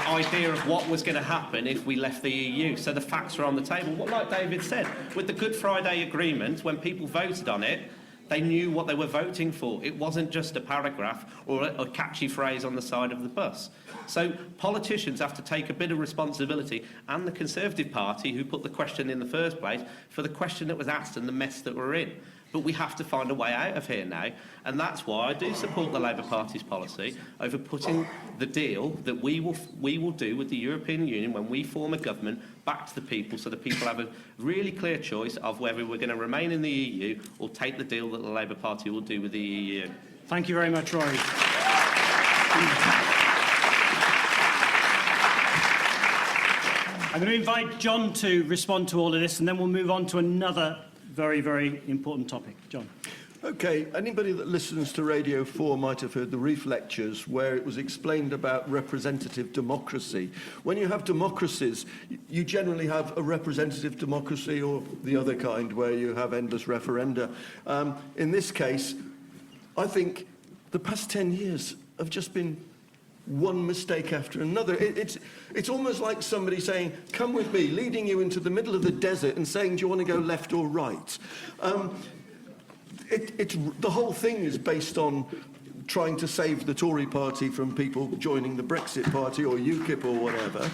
idea of what was going to happen if we left the EU. So the facts are on the table. What, like David said, with the Good Friday Agreement, when people voted on it, they knew what they were voting for. It wasn't just a paragraph or a catchy phrase on the side of the bus. So politicians have to take a bit of responsibility, and the Conservative Party, who put the question in the first place, for the question that was asked and the mess that we're in. But we have to find a way out of here now, and that's why I do support the Labour Party's policy over putting the deal that we will do with the European Union when we form a government back to the people, so the people have a really clear choice of whether we're going to remain in the EU or take the deal that the Labour Party will do with the EU. Thank you very much, Rory. I'm going to invite John to respond to all of this, and then we'll move on to another very, very important topic. John. OK, anybody that listens to Radio 4 might have heard the Reef lectures where it was explained about representative democracy. When you have democracies, you generally have a representative democracy or the other kind where you have endless referenda. In this case, I think the past 10 years have just been one mistake after another. It's almost like somebody saying, come with me, leading you into the middle of the desert and saying, do you want to go left or right? The whole thing is based on trying to save the Tory party from people joining the Brexit party or UKIP or whatever.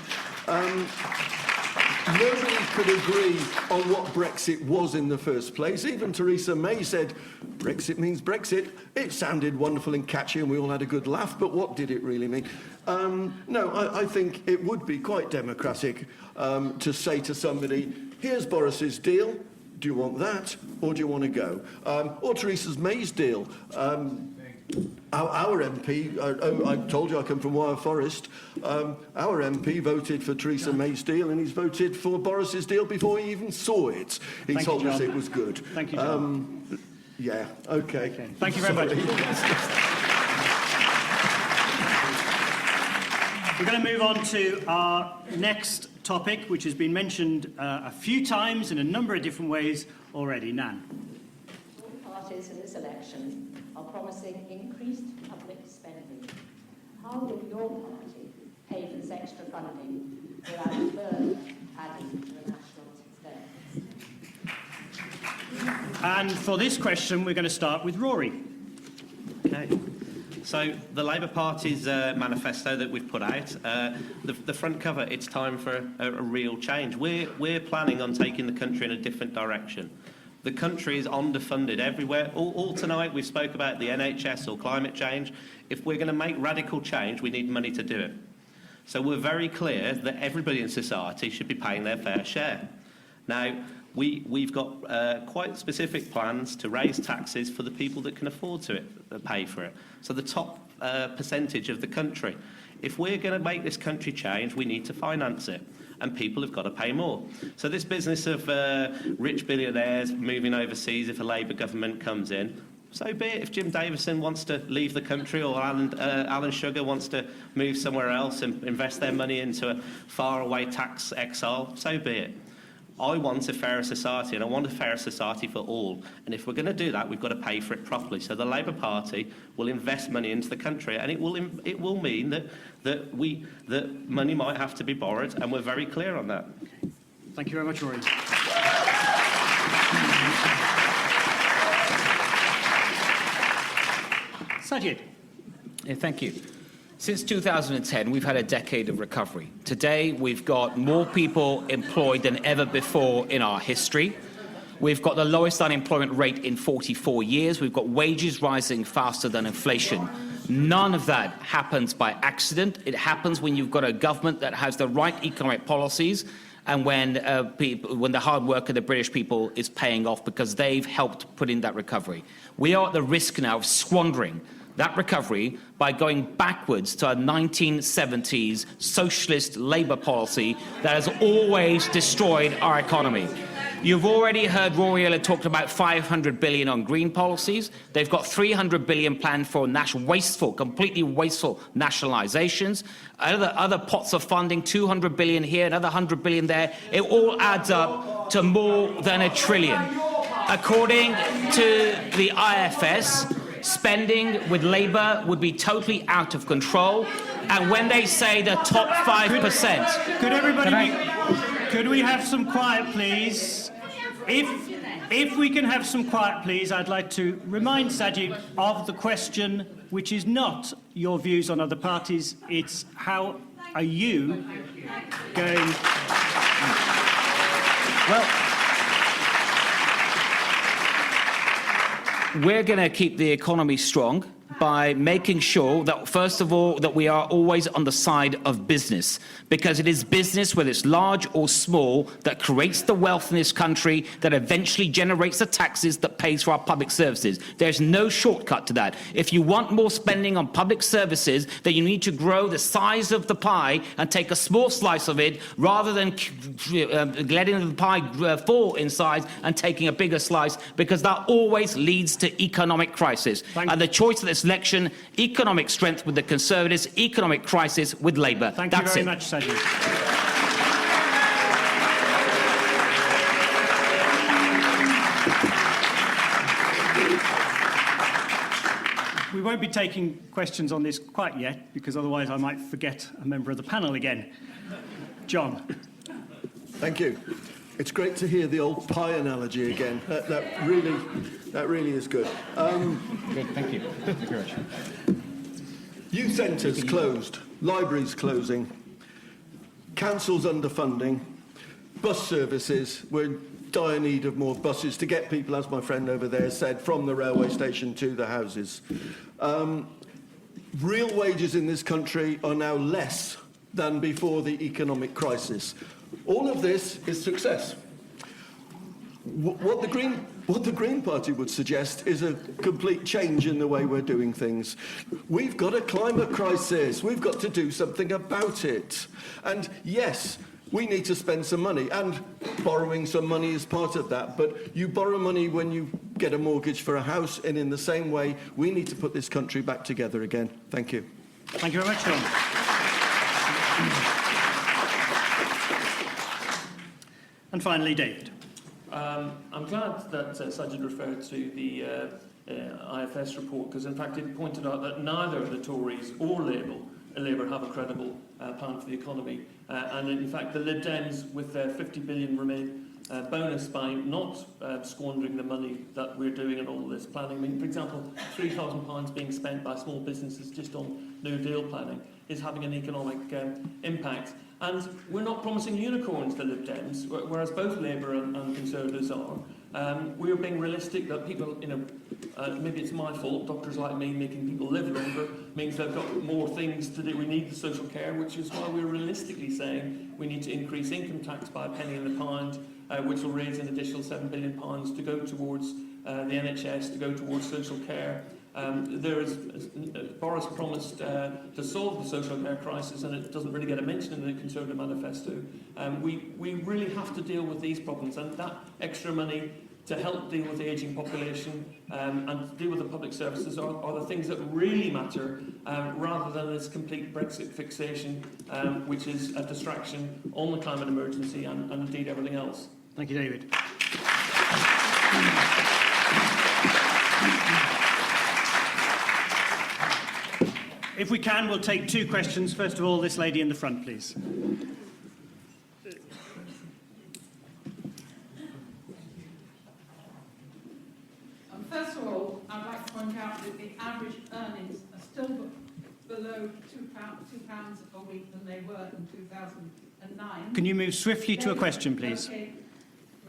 Nobody could agree on what Brexit was in the first place. Even Theresa May said, Brexit means Brexit. It sounded wonderful and catchy and we all had a good laugh, but what did it really mean? No, I think it would be quite democratic to say to somebody, here's Boris's deal. Do you want that, or do you want to go? Or Theresa May's deal. Our MP, I told you I come from Wyre Forest, our MP voted for Theresa May's deal, and he's voted for Boris's deal before he even saw it. He told us it was good. Thank you, John. Yeah, OK. Thank you very much. We're going to move on to our next topic, which has been mentioned a few times in a number of different ways already. Nan. All parties in this election are promising increased public spending. How will your party pay for this extra funding without further adding to the national expense? And for this question, we're going to start with Rory. Okay. So the Labour Party's manifesto that we've put out, the front cover, it's time for a real change. We're planning on taking the country in a different direction. The country is underfunded everywhere. All tonight we've spoke about the NHS or climate change. If we're going to make radical change, we need money to do it. So we're very clear that everybody in society should be paying their fair share. Now, we've got quite specific plans to raise taxes for the people that can afford to pay for it. So the top percentage of the country. If we're going to make this country change, we need to finance it. And people have got to pay more. So this business of rich billionaires moving overseas if a Labour government comes in, so be it. If Jim Davison wants to leave the country or Alan Sugar wants to move somewhere else and invest their money into a faraway tax exile, so be it. I want a fairer society, and I want a fairer society for all. And if we're going to do that, we've got to pay for it properly. So the Labour Party will invest money into the country, and it will mean that money might have to be borrowed, and we're very clear on that. Thank you very much, Rory. Sajid. Yeah, thank you. Since 2010, we've had a decade of recovery. Today, we've got more people employed than ever before in our history. We've got the lowest unemployment rate in 44 years. We've got wages rising faster than inflation. None of that happens by accident. It happens when you've got a government that has the right economic policies and when the hard work of the British people is paying off because they've helped put in that recovery. We are at the risk now of squandering that recovery by going backwards to a 1970s socialist Labour policy that has always destroyed our economy. You've already heard Rory talk about 500 billion on green policies. They've got 300 billion planned for completely wasteful nationalisations. Other pots of funding, 200 billion here, another 100 billion there. It all adds up to more than $1 trillion. According to the IFS, spending with Labour would be totally out of control. And when they say the top 5%... Could we have some quiet, please? If we can have some quiet, please, I'd like to remind Sajid of the question, which is not your views on other parties, it's how are you going... Well, we're going to keep the economy strong by making sure that, first of all, that we are always on the side of business, because it is business, whether it's large or small, that creates the wealth in this country, that eventually generates the taxes that pays for our public services. There's no shortcut to that. If you want more spending on public services, then you need to grow the size of the pie and take a small slice of it, rather than letting the pie fall in size and taking a bigger slice, because that always leads to economic crisis. And the choice of this election, economic strength with the Conservatives, economic crisis with Labour. Thank you very much, Sajid. We won't be taking questions on this quite yet, because otherwise I might forget a member of the panel again. John. Thank you. It's great to hear the old pie analogy again. That really is good. Good, thank you. Thank you very much. Youth centres closed, libraries closing, councils underfunding, bus services. We're in dire need of more buses to get people, as my friend over there said, from the railway station to the houses. Real wages in this country are now less than before the economic crisis. All of this is success. What the Green Party would suggest is a complete change in the way we're doing things. We've got a climate crisis. We've got to do something about it. And yes, we need to spend some money, and borrowing some money is part of that. But you borrow money when you get a mortgage for a house, and in the same way, we need to put this country back together again. Thank you. Thank you very much, John. And finally, David. I'm glad that Sajid referred to the IFS report, because in fact it pointed out that neither the Tories or Labour have a credible plan for the economy. And in fact, the Lib Dems, with their 50 billion bonus by not squandering the money that we're doing and all this planning. I mean, for example, £3,000 being spent by small businesses just on no deal planning is having an economic impact. And we're not promising unicorns, the Lib Dems, whereas both Labour and Conservatives are. We're being realistic that people, maybe it's my fault, doctors like me making people live longer means they've got more things to do. We need the social care, which is why we're realistically saying we need to increase income tax by a penny in the pound, which will raise an additional £7 billion to go towards the NHS, to go towards social care. Boris promised to solve the social care crisis, and it doesn't really get a mention in the Conservative manifesto. We really have to deal with these problems, and that extra money to help deal with the ageing population and deal with the public services are the things that really matter, rather than this complete Brexit fixation, which is a distraction on the climate emergency and indeed everything else. Thank you, David. If we can, we'll take two questions. First of all, this lady in the front, please. First of all, I'd like to point out that the average earnings are still below £2 a week than they were in 2009. Can you move swiftly to a question, please? Okay.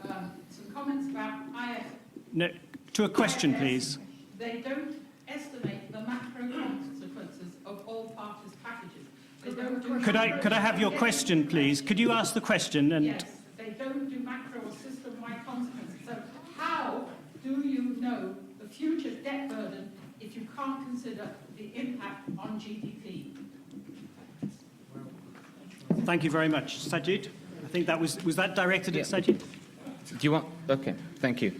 Some comments about IF. No, to a question, please. They don't estimate the macro consequences of all parties' packages. They don't do Could I have your question, please? Could you ask the question? And yes, they don't do macro or system-wide consequences. So how do you know the future debt burden if you can't consider the impact on GDP? Thank you very much. Sajid? I think that was that directed at Sajid? Do you want? Okay, thank you.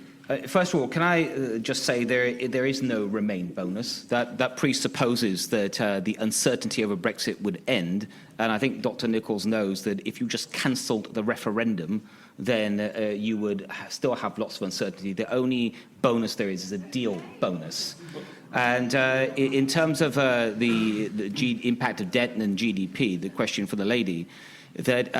First of all, can I just say there is no Remain bonus. That presupposes that the uncertainty over Brexit would end, and I think Dr. Nicholl knows that if you just cancelled the referendum, then you would still have lots of uncertainty. The only bonus there is a deal bonus. And in terms of the impact of debt and GDP, the question for the lady, that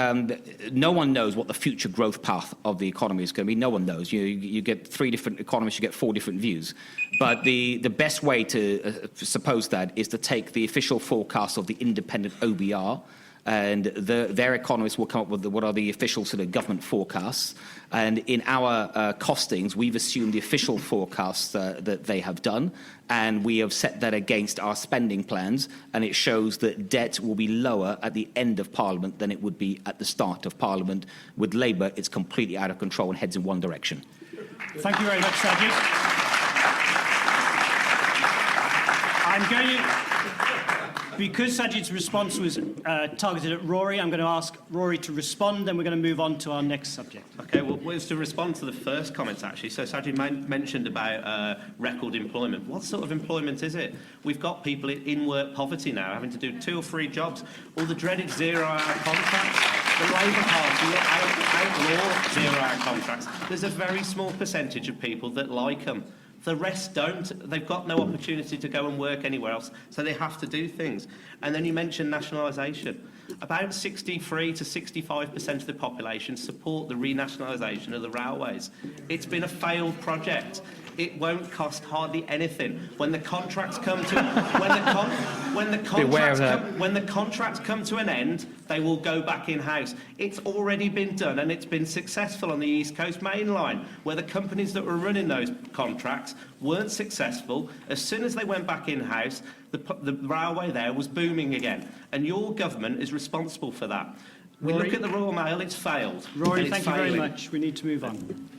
no one knows what the future growth path of the economy is going to be. No one knows. You get 3 different economists, you get 4 different views. But the best way to suppose that is to take the official forecast of the independent OBR, and their economists will come up with what are the official sort of government forecasts. And in our costings, we've assumed the official forecasts that they have done, and we have set that against our spending plans, and it shows that debt will be lower at the end of Parliament than it would be at the start of Parliament. With Labour, it's completely out of control and heads in one direction. Thank you very much, Sajid. I'm going to... Because Sajid's response was targeted at Rory, I'm going to ask Rory to respond, then we're going to move on to our next subject. Okay, well, it's to respond to the first comments, actually. So Sajid mentioned about record employment. What sort of employment is it? We've got people in work poverty now, having to do 2 or 3 jobs, all the dreaded zero-hour contracts. The Labour Party will outlaw zero-hour contracts. There's a very small percentage of people that like them. The rest don't. They've got no opportunity to go and work anywhere else, so they have to do things. And then you mentioned nationalisation. About 63 to 65% of the population support the renationalisation of the railways. It's been a failed project. It won't cost hardly anything. When the contracts come to when the contracts come to an end, they will go back in-house. It's already been done, and it's been successful on the East Coast Main Line, where the companies that were running those contracts weren't successful. As soon as they went back in-house, the railway there was booming again, and your government is responsible for that. We look at the Royal Mail; it's failed. Rory, thank you very much. We need to move on.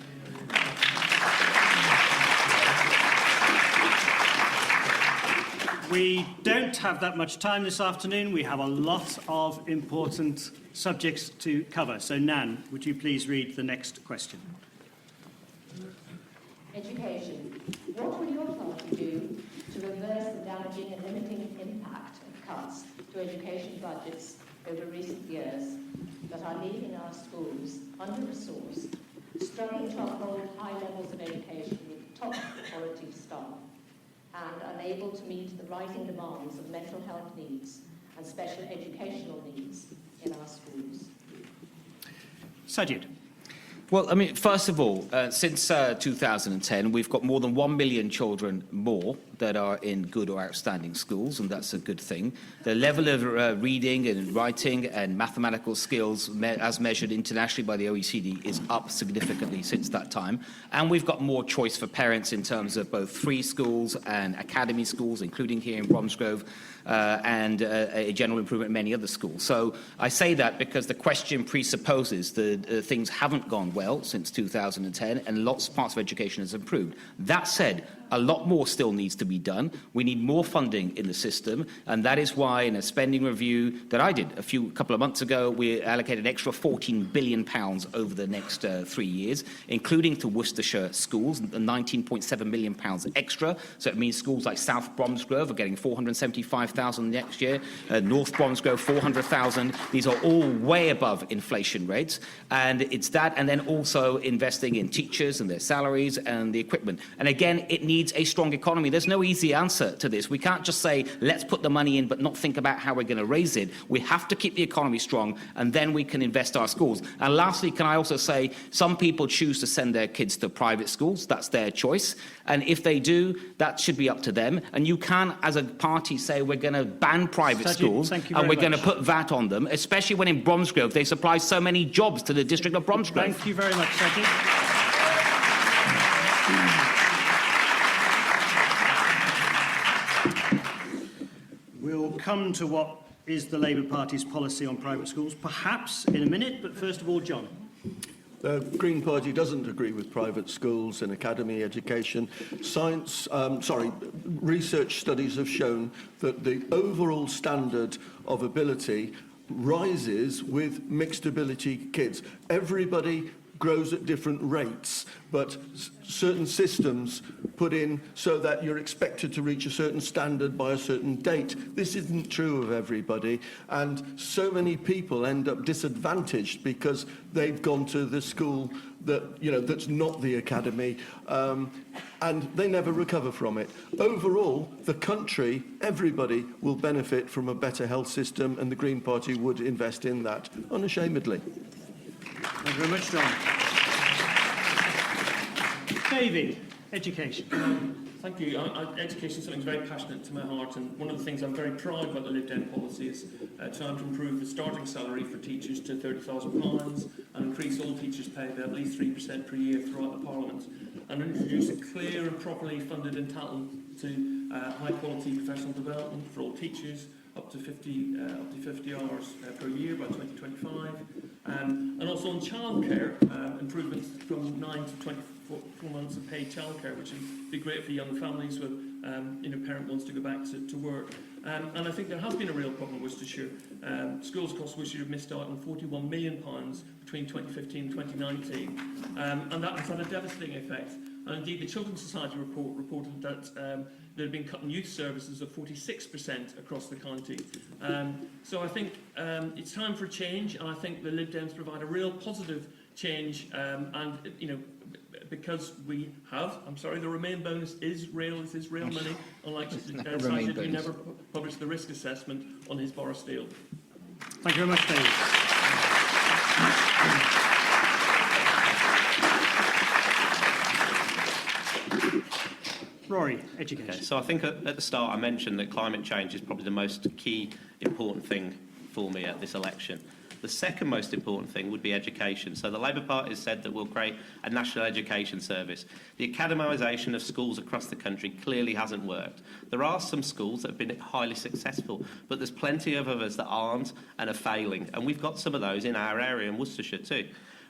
We don't have that much time this afternoon. We have a lot of important subjects to cover. So, Nan, would you please read the next question? Education. What will your party do to reverse the damaging and limiting impact of cuts to education budgets over recent years that are leaving our schools under-resourced, struggling to uphold high levels of education with top quality staff, and unable to meet the rising demands of mental health needs and special educational needs in our schools? Sajid. Well, I mean, first of all, since 2010, we've got more than 1 million children more that are in good or outstanding schools, and that's a good thing. The level of reading and writing and mathematical skills, as measured internationally by the OECD, is up significantly since that time. And we've got more choice for parents in terms of both free schools and academy schools, including here in Bromsgrove, and a general improvement in many other schools. So I say that because the question presupposes that things haven't gone well since 2010 and lots of parts of education has improved. That said, a lot more still needs to be done. We need more funding in the system, and that is why in a spending review that I did a couple of months ago, we allocated an extra £14 billion over the next 3 years, including to Worcestershire schools, £19.7 million extra. So it means schools like South Bromsgrove are getting £475,000 next year, North Bromsgrove £400,000. These are all way above inflation rates, and it's that, and then also investing in teachers and their salaries and the equipment. And again, it needs a strong economy. There's no easy answer to this. We can't just say, let's put the money in, but not think about how we're going to raise it. We have to keep the economy strong, and then we can invest our schools. And lastly, can I also say, some people choose to send their kids to private schools. That's their choice. And if they do, that should be up to them. And you can't, as a party, say we're going to ban private schools and we're going to put VAT on them, especially when in Bromsgrove they supply so many jobs to the district of Bromsgrove. Thank you very much, Sajid. We'll come to what is the Labour Party's policy on private schools, perhaps in a minute, but first of all, John. The Green Party doesn't agree with private schools and academy education. Research studies have shown that the overall standard of ability rises with mixed ability kids. Everybody grows at different rates, but certain systems put in so that you're expected to reach a certain standard by a certain date. This isn't true of everybody, and so many people end up disadvantaged because they've gone to the school that, that's not the academy, and they never recover from it. Overall, the country, everybody will benefit from a better health system, and the Green Party would invest in that unashamedly. Thank you very much, John. David, education. Thank you. Education is something that's very passionate to my heart, and one of the things I'm very proud about the Lib Dem policy is trying to improve the starting salary for teachers to £30,000 and increase all teachers' pay by at least 3% per year throughout the Parliament, and introduce a clear and properly funded entitlement to high-quality professional development for all teachers, up to 50 hours per year by 2025, and also on childcare, improvements from 9 to 24 months of paid childcare, which would be great for young families with parent wants to go back to work. And I think there has been a real problem with Worcestershire. Schools across Worcestershire have missed out on £41 million between 2015 and 2019, and that has had a devastating effect. And indeed, the Children's Society report reported that there had been cut in youth services of 46% across the county. So I think it's time for a change, and I think the Lib Dems provide a real positive change, and because we have, the Remain bonus is real, this is real money, unlike Sajid, who never published the risk assessment on his Boris deal. Thank you very much, David. Rory, education. Okay, so I think at the start I mentioned that climate change is probably the most key important thing for me at this election. The second most important thing would be education. So the Labour Party has said that we'll create a national education service. The academisation of schools across the country clearly hasn't worked. There are some schools that have been highly successful, but there's plenty of others that aren't and are failing. And we've got some of those in our area in Worcestershire too.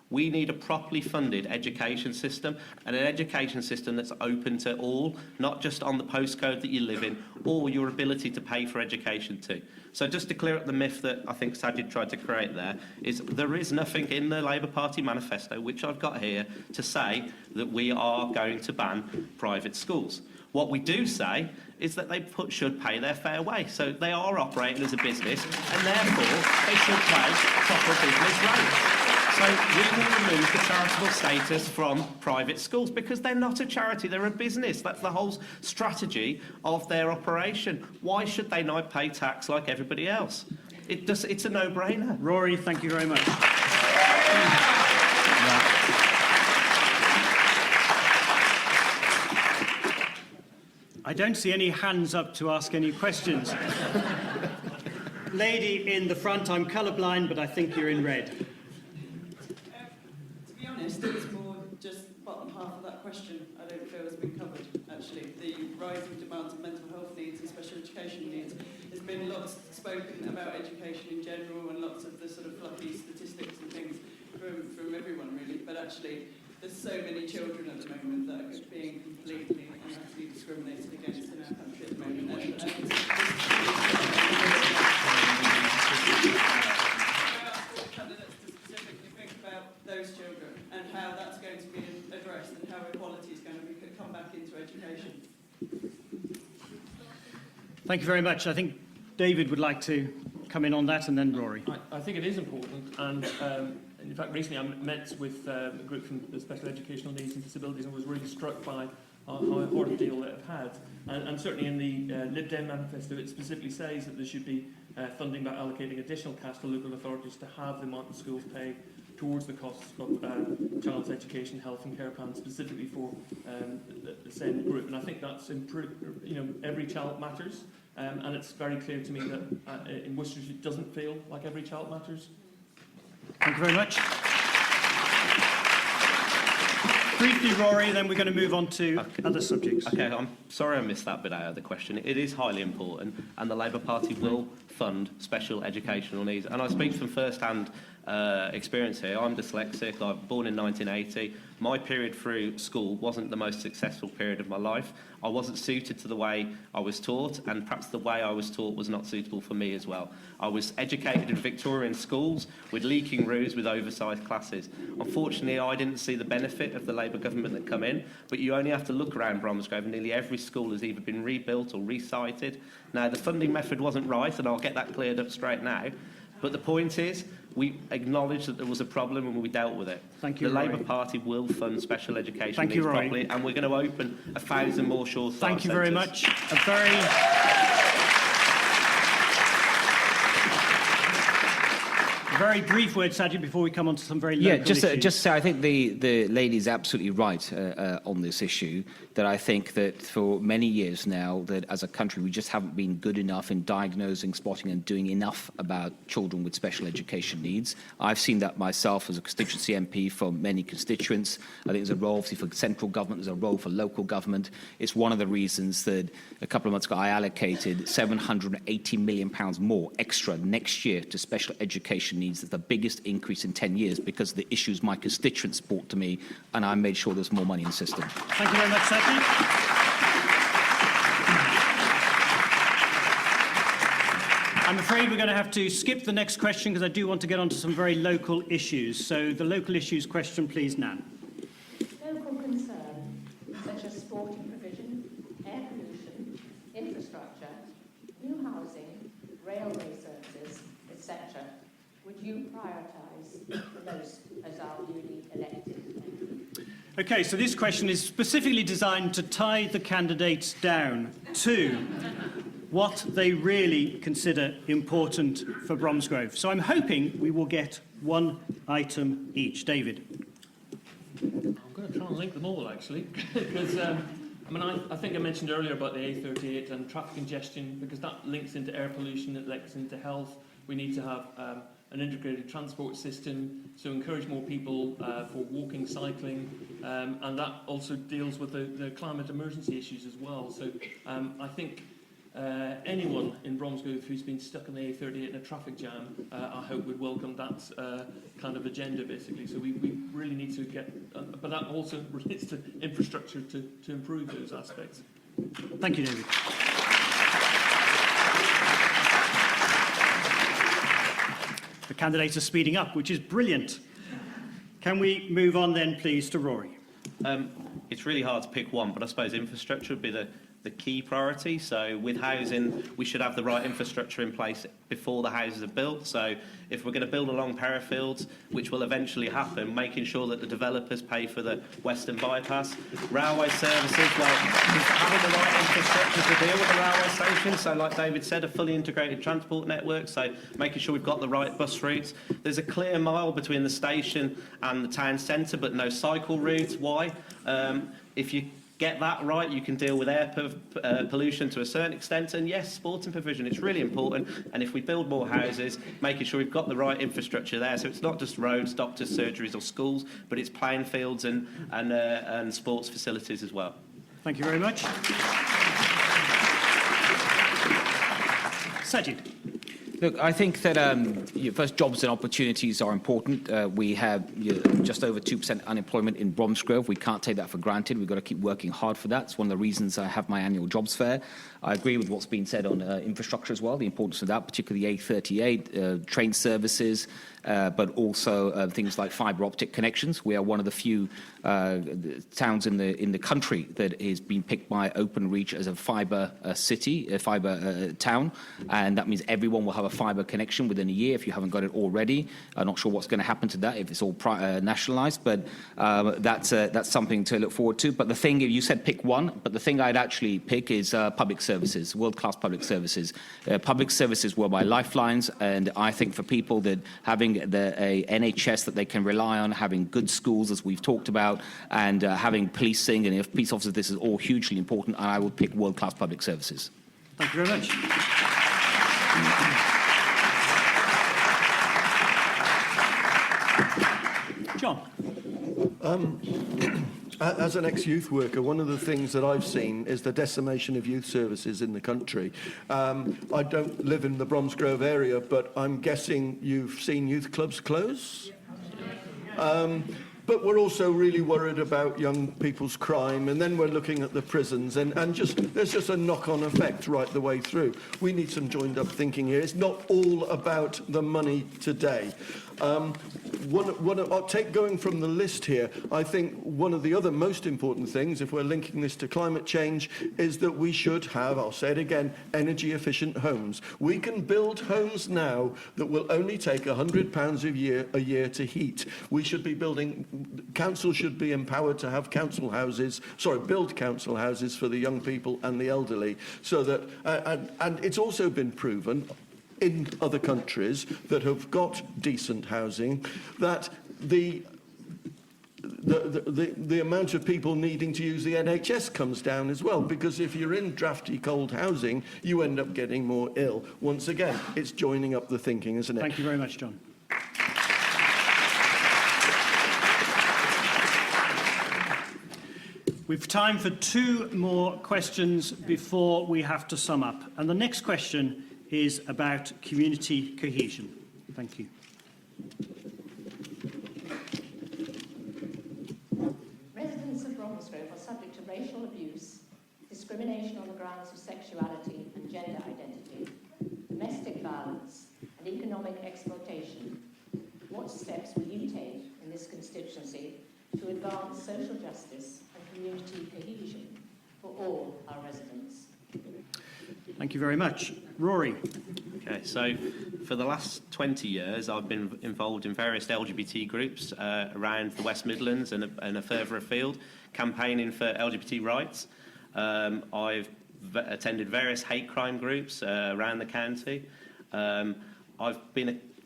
We need a properly funded education system, and an education system that's open to all, not just on the postcode that you live in, or your ability to pay for education too. So just to clear up the myth that I think Sajid tried to create there is nothing in the Labour Party manifesto, which I've got here, to say that we are going to ban private schools. What we do say is that they should pay their fair way. So they are operating as a business, and therefore they should pay proper business rates. So we will remove the charitable status from private schools because they're not a charity, they're a business. That's the whole strategy of their operation. Why should they not pay tax like everybody else? It's a no-brainer. Rory, thank you very much. I don't see any hands up to ask any questions. Lady in the front, I'm colourblind, but I think you're in red. To be honest, it was more just bottom half of that question I don't feel has been covered, actually. The rising demands of mental health needs and special education needs. There's been lots spoken about education in general and lots of the sort of fluffy statistics and things from everyone, really. But actually, there's so many children at the moment that are being completely and utterly discriminated against in our country at the moment. Candidates to specifically think about those children and how that's going to be addressed and how equality is going to come back into education. Thank you very much. I think David would like to come in on that, and then Rory. I think it is important, and in fact, recently I met with a group from the Special Educational Needs and Disabilities and was really struck by how hard a deal they've had. And certainly in the Lib Dem manifesto, it specifically says that there should be funding by allocating additional cash to local authorities to have the amount of schools pay towards the costs of child's education, health and care plans, specifically for the same group. And I think that's every child matters. And it's very clear to me that in Worcestershire it doesn't feel like every child matters. Thank you very much. Briefly, Rory, then we're going to move on to other subjects. Okay, I'm sorry I missed that bit out of the question. It is highly important, and the Labour Party will fund special educational needs. And I speak from first-hand experience here. I'm dyslexic. I was born in 1980. My period through school wasn't the most successful period of my life. I wasn't suited to the way I was taught, and perhaps the way I was taught was not suitable for me as well. I was educated in Victorian schools with leaking roofs with oversized classes. Unfortunately, I didn't see the benefit of the Labour government that come in, but you only have to look around Bromsgrove and nearly every school has either been rebuilt or resited. Now, the funding method wasn't right, and I'll get that cleared up straight now, but the point is, we acknowledged that there was a problem and we dealt with it. Thank you, the Rory. Labour Party will fund special education Thank needs you, Rory. properly, and we're going to open 1,000 more short start Thank you very centres. much. A very brief word, Sajid, before we come on to some very local issues. Just to say, I think the lady is absolutely right on this issue, that I think that for many years now, that as a country, we just haven't been good enough in diagnosing, spotting and doing enough about children with special education needs. I've seen that myself as a constituency MP for many constituents. I think there's a role obviously for central government, there's a role for local government. It's one of the reasons that a couple of months ago I allocated £780 million more extra next year to special education needs. That's the biggest increase in 10 years because of the issues my constituents brought to me, and I made sure there's more money in the system. Thank you very much, Sajid. I'm afraid we're going to have to skip the next question because I do want to get on to some very local issues. So the local issues question, please, Nan. Local concern, such as sporting provision, air pollution, infrastructure, new housing, railway services, etc., would you prioritise the most as our newly elected MP? Okay, so this question is specifically designed to tie the candidates down to what they really consider important for Bromsgrove. So I'm hoping we will get one item each. David. I'm going to try and link them all, actually, because I think I mentioned earlier about the A38 and traffic congestion, because that links into air pollution, it links into health. We need to have an integrated transport system, so encourage more people for walking, cycling, and that also deals with the climate emergency issues as well. So I think anyone in Bromsgrove who's been stuck on the A38 in a traffic jam, I hope would welcome that kind of agenda, basically. So we really need to get, but that also relates to infrastructure to improve those aspects. Thank you, David. The candidates are speeding up, which is brilliant. Can we move on then, please, to Rory? It's really hard to pick one, but I suppose infrastructure would be the key priority. So with housing, we should have the right infrastructure in place before the houses are built. So if we're going to build along Parafields, which will eventually happen, making sure that the developers pay for the Western Bypass. Railway services, well, having the right infrastructure to deal with the railway station. So like David said, a fully integrated transport network, so making sure we've got the right bus routes. There's a clear mile between the station and the town centre, but no cycle routes. Why? If you get that right, you can deal with air pollution to a certain extent. And yes, sporting provision, it's really important. And if we build more houses, making sure we've got the right infrastructure there, so it's not just roads, doctors, surgeries or schools, but it's playing fields and sports facilities as well. Thank you very much. Sajid. Look, I think that first, jobs and opportunities are important. We have just over 2% unemployment in Bromsgrove. We can't take that for granted. We've got to keep working hard for that. It's one of the reasons I have my annual jobs fair. I agree with what's been said on infrastructure as well, the importance of that, particularly A38, train services, but also things like fibre optic connections. We are one of the few towns in the country that is being picked by Openreach as a fibre city, a fibre town, and that means everyone will have a fibre connection within a year if you haven't got it already. I'm not sure what's going to happen to that if it's all nationalised, but that's something to look forward to. But the thing, you said pick one, but the thing I'd actually pick is public services, world-class public services. Public services were my lifelines, and I think for people that having a NHS that they can rely on, having good schools, as we've talked about, and having policing, and if police officers, this is all hugely important, and I would pick world-class public services. Thank you very much. John. As an ex-youth worker, one of the things that I've seen is the decimation of youth services in the country. I don't live in the Bromsgrove area, but I'm guessing you've seen youth clubs close? But we're also really worried about young people's crime, and then we're looking at the prisons, and there's just a knock-on effect right the way through. We need some joined-up thinking here. It's not all about the money today. I'll take going from the list here, I think one of the other most important things, if we're linking this to climate change, is that we should have, I'll say it again, energy-efficient homes. We can build homes now that will only take £100 a year to heat. We should be building, council should be empowered to have build council houses for the young people and the elderly, so that, and it's also been proven in other countries that have got decent housing, that the amount of people needing to use the NHS comes down as well, because if you're in drafty cold housing, you end up getting more ill. Once again, it's joining up the thinking, isn't it? Thank you very much, John. We've time for two more questions before we have to sum up. And the next question is about community cohesion. Thank you. Residents of Bromsgrove are subject to racial abuse, discrimination on the grounds of sexuality and gender identity, domestic violence, and economic exploitation. What steps will you take in this constituency to advance social justice and community cohesion for all our residents? Thank you very much. Rory. Okay, so for the last 20 years, I've been involved in various LGBT groups around the West Midlands and further afield, campaigning for LGBT rights. I've attended various hate crime groups around the county. I've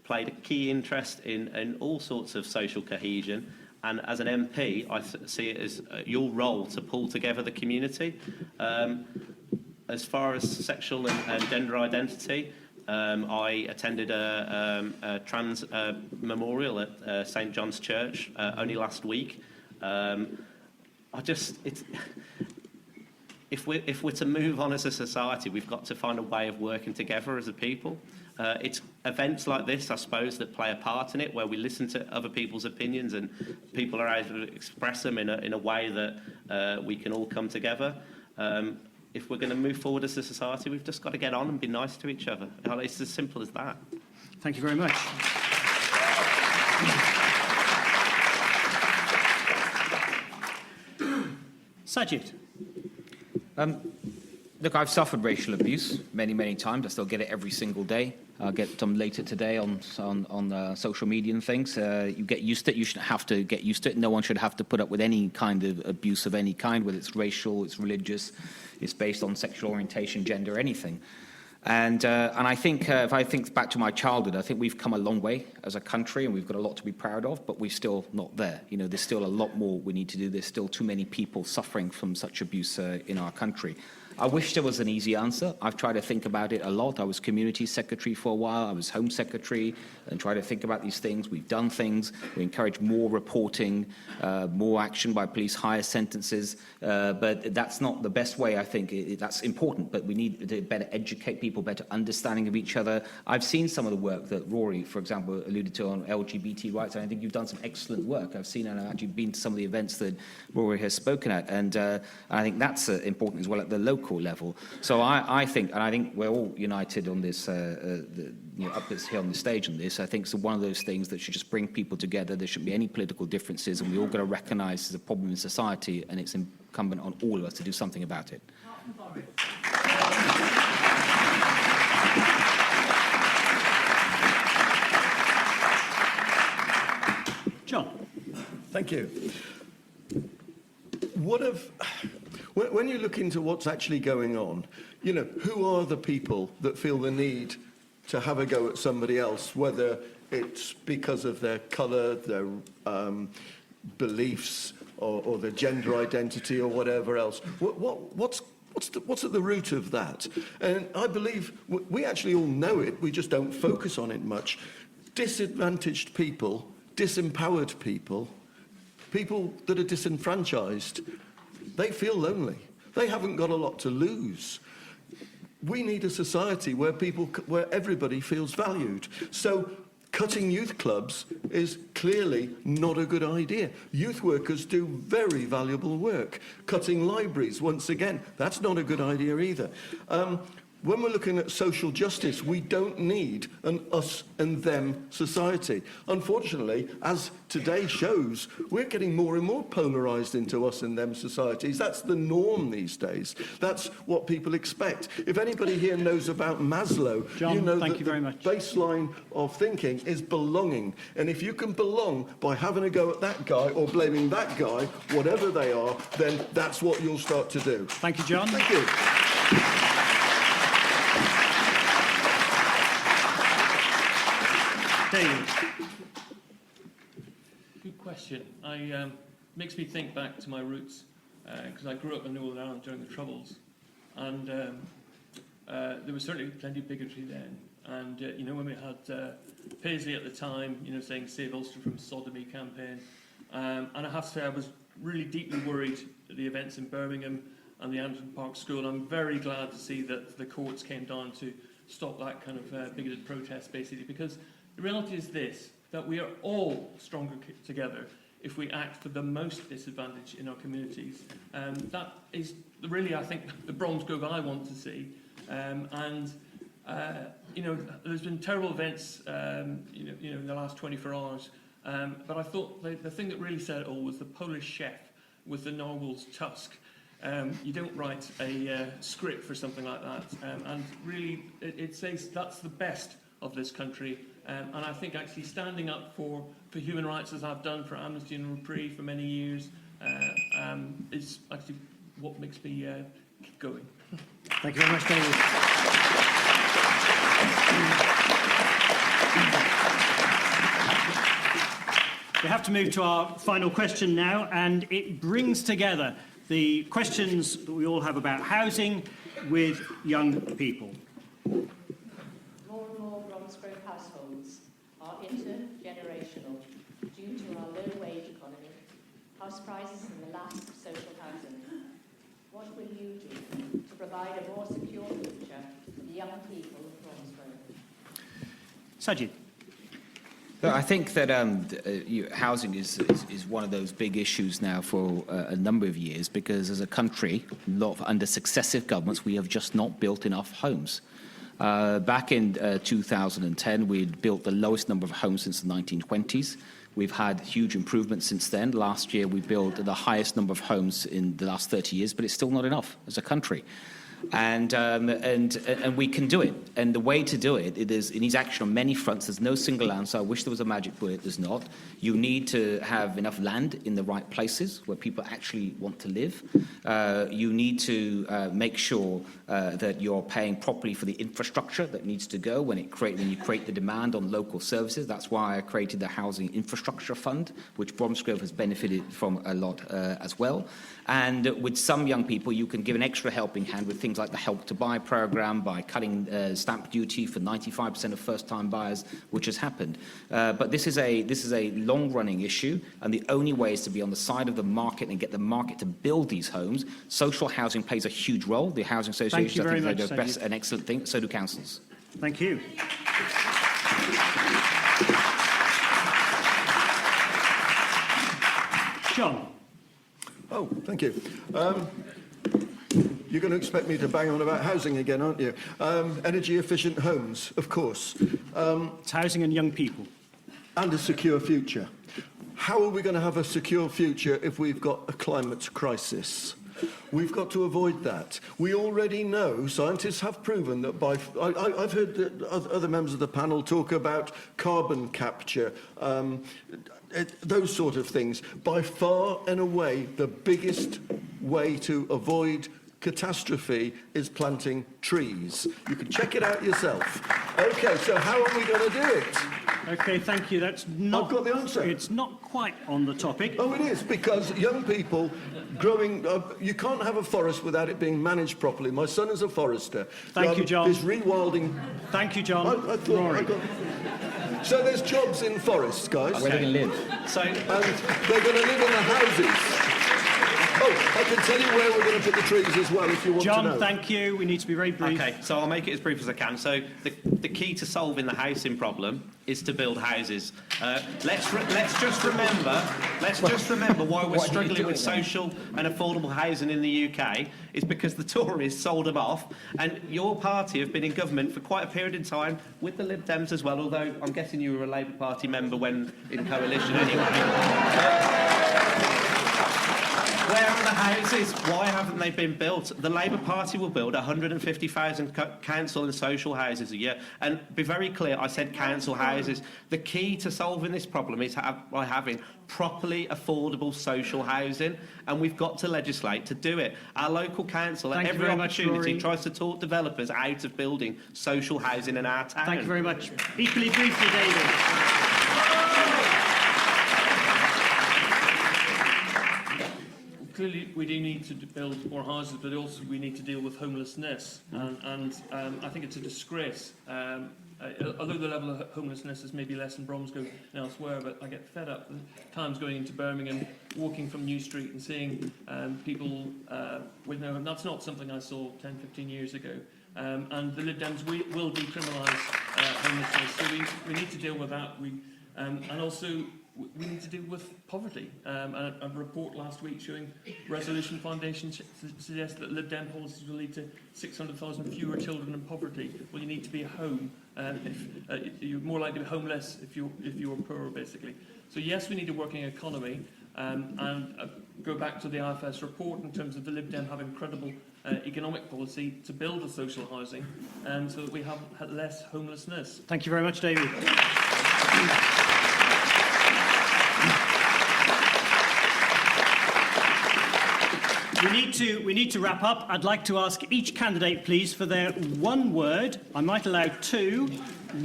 played a key interest in all sorts of social cohesion. And as an MP, I see it as your role to pull together the community. As far as sexual and gender identity, I attended a trans memorial at St John's Church only last week. If we're to move on as a society, we've got to find a way of working together as a people. It's events like this, I suppose, that play a part in it, where we listen to other people's opinions and people are able to express them in a way that we can all come together. If we're going to move forward as a society, we've just got to get on and be nice to each other. It's as simple as that. Thank you very much. Sajid. Look, I've suffered racial abuse many, many times. I still get it every single day. I'll get some later today on social media and things. You get used to it. You shouldn't have to get used to it. No one should have to put up with any kind of abuse of any kind, whether it's racial, it's religious, it's based on sexual orientation, gender, anything. And I think, if I think back to my childhood, I think we've come a long way as a country, and we've got a lot to be proud of, but we're still not there. You know, there's still a lot more we need to do. There's still too many people suffering from such abuse in our country. I wish there was an easy answer. I've tried to think about it a lot. I was community secretary for a while. I was home secretary, and tried to think about these things. We've done things. We encourage more reporting, more action by police, higher sentences. But that's not the best way, I think. That's important, but we need to better educate people, better understanding of each other. I've seen some of the work that Rory, for example, alluded to on LGBT rights, and I think you've done some excellent work. I've seen and I've actually been to some of the events that Rory has spoken at, and I think that's important as well at the local level. So I think, and I think we're all united on this, up this here on the stage on this. I think it's one of those things that should just bring people together. There shouldn't be any political differences, and we all got to recognise there's a problem in society, and it's incumbent on all of us to do something about it. John. Thank you. When you look into what's actually going on, you know, who are the people that feel the need to have a go at somebody else, whether it's because of their colour, their beliefs, or their gender identity, or whatever else? What's at the root of that? And I believe we actually all know it, we just don't focus on it much. Disadvantaged people, disempowered people, people that are disenfranchised, they feel lonely. They haven't got a lot to lose. We need a society where everybody feels valued. So cutting youth clubs is clearly not a good idea. Youth workers do very valuable work. Cutting libraries, once again, that's not a good idea either. When we're looking at social justice, we don't need an us and them society. Unfortunately, as today shows, we're getting more and more polarised into us and them societies. That's the norm these days. That's what people expect. If anybody here knows about Maslow, John, you know thank that you very the much. baseline of thinking is belonging. And if you can belong by having a go at that guy or blaming that guy, whatever they are, then that's what you'll start to do. Thank you, John. Thank you. David. Good question. Makes me think back to my roots, because I grew up in Northern Ireland during the Troubles, and there was certainly plenty of bigotry then. And when we had Paisley at the time, saying "Save Ulster from Sodomy" campaign, and I have to say I was really deeply worried at the events in Birmingham and the Anderton Park School. I'm very glad to see that the courts came down to stop that kind of bigoted protest, basically, because the reality is this, that we are all stronger together if we act for the most disadvantaged in our communities. That is really, I think, the Bromsgrove I want to see. There's been terrible events, in the last 24 hours. But I thought the thing that really said it all was the Polish chef with the narwhal's tusk. You don't write a script for something like that. And really, it says that's the best of this country. And I think actually standing up for human rights, as I've done for Amnesty and Reprieve for many years, is actually what makes me keep going. Thank you very much, David. We have to move to our final question now, and it brings together the questions that we all have about housing with young people. More and more Bromsgrove households are intergenerational due to our low wage economy, house prices and the lack of social housing. What will you do to provide a more secure future for the young people of Bromsgrove? Sajid. I think that housing is one of those big issues now for a number of years, because as a country, under successive governments, we have just not built enough homes. Back in 2010, we'd built the lowest number of homes since the 1920s. We've had huge improvements since then. Last year, we built the highest number of homes in the last 30 years, but it's still not enough as a country. And we can do it. And the way to do it, it needs action on many fronts. There's no single answer. I wish there was a magic bullet. There's not. You need to have enough land in the right places where people actually want to live. You need to make sure that you're paying properly for the infrastructure that needs to go when you create the demand on local services. That's why I created the Housing Infrastructure Fund, which Bromsgrove has benefited from a lot as well. And with some young people, you can give an extra helping hand with things like the Help to Buy programme, by cutting stamp duty for 95% of first-time buyers, which has happened. But this is a long-running issue, and the only way is to be on the side of the market and get the market to build these homes. Social housing plays a huge role. The housing associations, I think, they do an excellent thing. So do councils. Thank you. John. Oh, thank you. You're going to expect me to bang on about housing again, aren't you? Energy-efficient homes, of course. It's housing and young people. And a secure future. How are we going to have a secure future if we've got a climate crisis? We've got to avoid that. We already know, scientists have proven that I've heard other members of the panel talk about carbon capture, those sort of things. By far and away, the biggest way to avoid catastrophe is planting trees. You can check it out yourself. Okay, so how are we going to do it? Okay, thank you. That's not... I've got the answer. It's not quite on the topic. Oh, it is, because young people growing... you can't have a forest without it being managed properly. My son is a forester. Thank you, John. There's rewilding... Thank you, John. Rory. So there's jobs in forests, guys. Where are they going to live? And they're going to live in the houses. Oh, I can tell you where we're going to put the trees as well, if you want to know. John, thank you. We need to be very brief. Okay, so I'll make it as brief as I can. So the key to solving the housing problem is to build houses. Let's just remember why we're struggling with social and affordable housing in the UK is because the Tories sold them off, and your party have been in government for quite a period of time with the Lib Dems as well. Although I'm guessing you were a Labour Party member when in coalition anyway. Where are the houses? Why haven't they been built? The Labour Party will build 150,000 council and social houses a year. And be very clear, I said council houses. The key to solving this problem is by having properly affordable social housing, and we've got to legislate to do it. Our local council at every opportunity tries to talk developers out of building social housing in our town. Thank you very much. Equally briefly, David. Clearly, we do need to build more houses, but also we need to deal with homelessness. And I think it's a disgrace. Although the level of homelessness is maybe less in Bromsgrove than elsewhere, but I get fed up at times going into Birmingham, walking from New Street and seeing people with no home. That's not something I saw 10, 15 years ago. And the Lib Dems will decriminalise homelessness. So we need to deal with that. And also, we need to deal with poverty. A report last week showing Resolution Foundation suggests that Lib Dem policies will lead to 600,000 fewer children in poverty. Well, you need to be at home. You're more likely to be homeless if you're poor, basically. So yes, we need a working economy. And go back to the IFS report in terms of the Lib Dem having credible economic policy to build a social housing, so that we have less homelessness. Thank you very much, David. We need to wrap up. I'd like to ask each candidate, please, for their one word. I might allow two.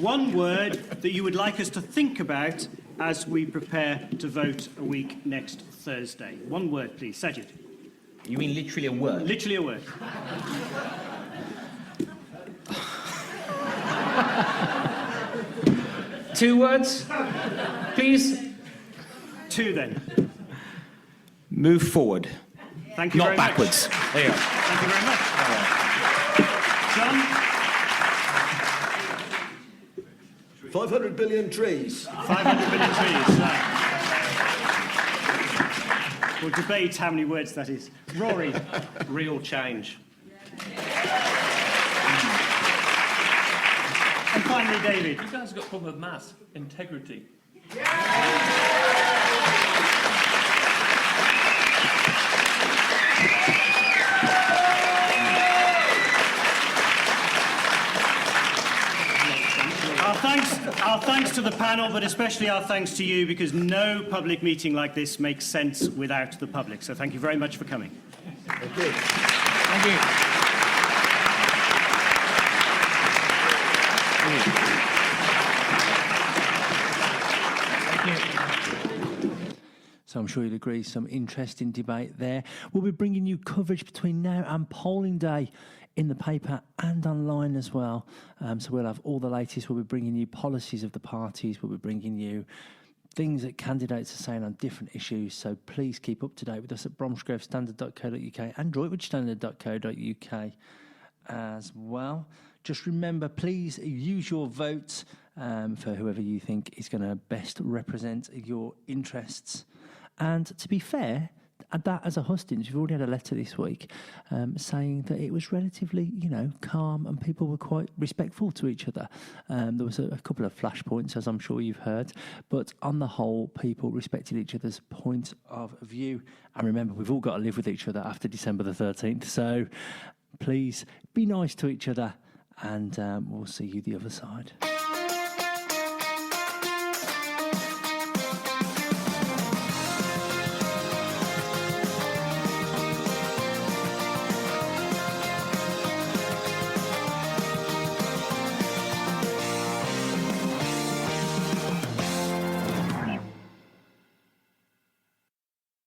One word that you would like us to think about as we prepare to vote a week next Thursday. One word, please. Sajid. You mean literally a word? Literally a word. Two words, please. Two, then. Move forward. Thank you Not very backwards. Much. There you go. Thank you very much. John? 500 billion trees. 500 billion trees. We'll debate how many words that is. Rory? Real change. And finally, David? You guys have got a problem with mass integrity. Our thanks to the panel, but especially our thanks to you, because no public meeting like this makes sense without the public. So thank you very much for coming. Thank you. Thank you. So I'm sure you'll agree, some interesting debate there. We'll be bringing you coverage between now and polling day in the paper and online as well. So we'll have all the latest. We'll be bringing you policies of the parties. We'll be bringing you things that candidates are saying on different issues. So please keep up to date with us at bromsgrovestandard.co.uk and droitwoodstandard.co.uk as well. Just remember, please use your vote for whoever you think is going to best represent your interests. And to be fair, that as a hustings, we've already had a letter this week saying that it was relatively, calm and people were quite respectful to each other. There was a couple of flashpoints, as I'm sure you've heard, but on the whole, people respected each other's point of view. And remember, we've all got to live with each other after December the 13th. So please be nice to each other, and we'll see you the other side.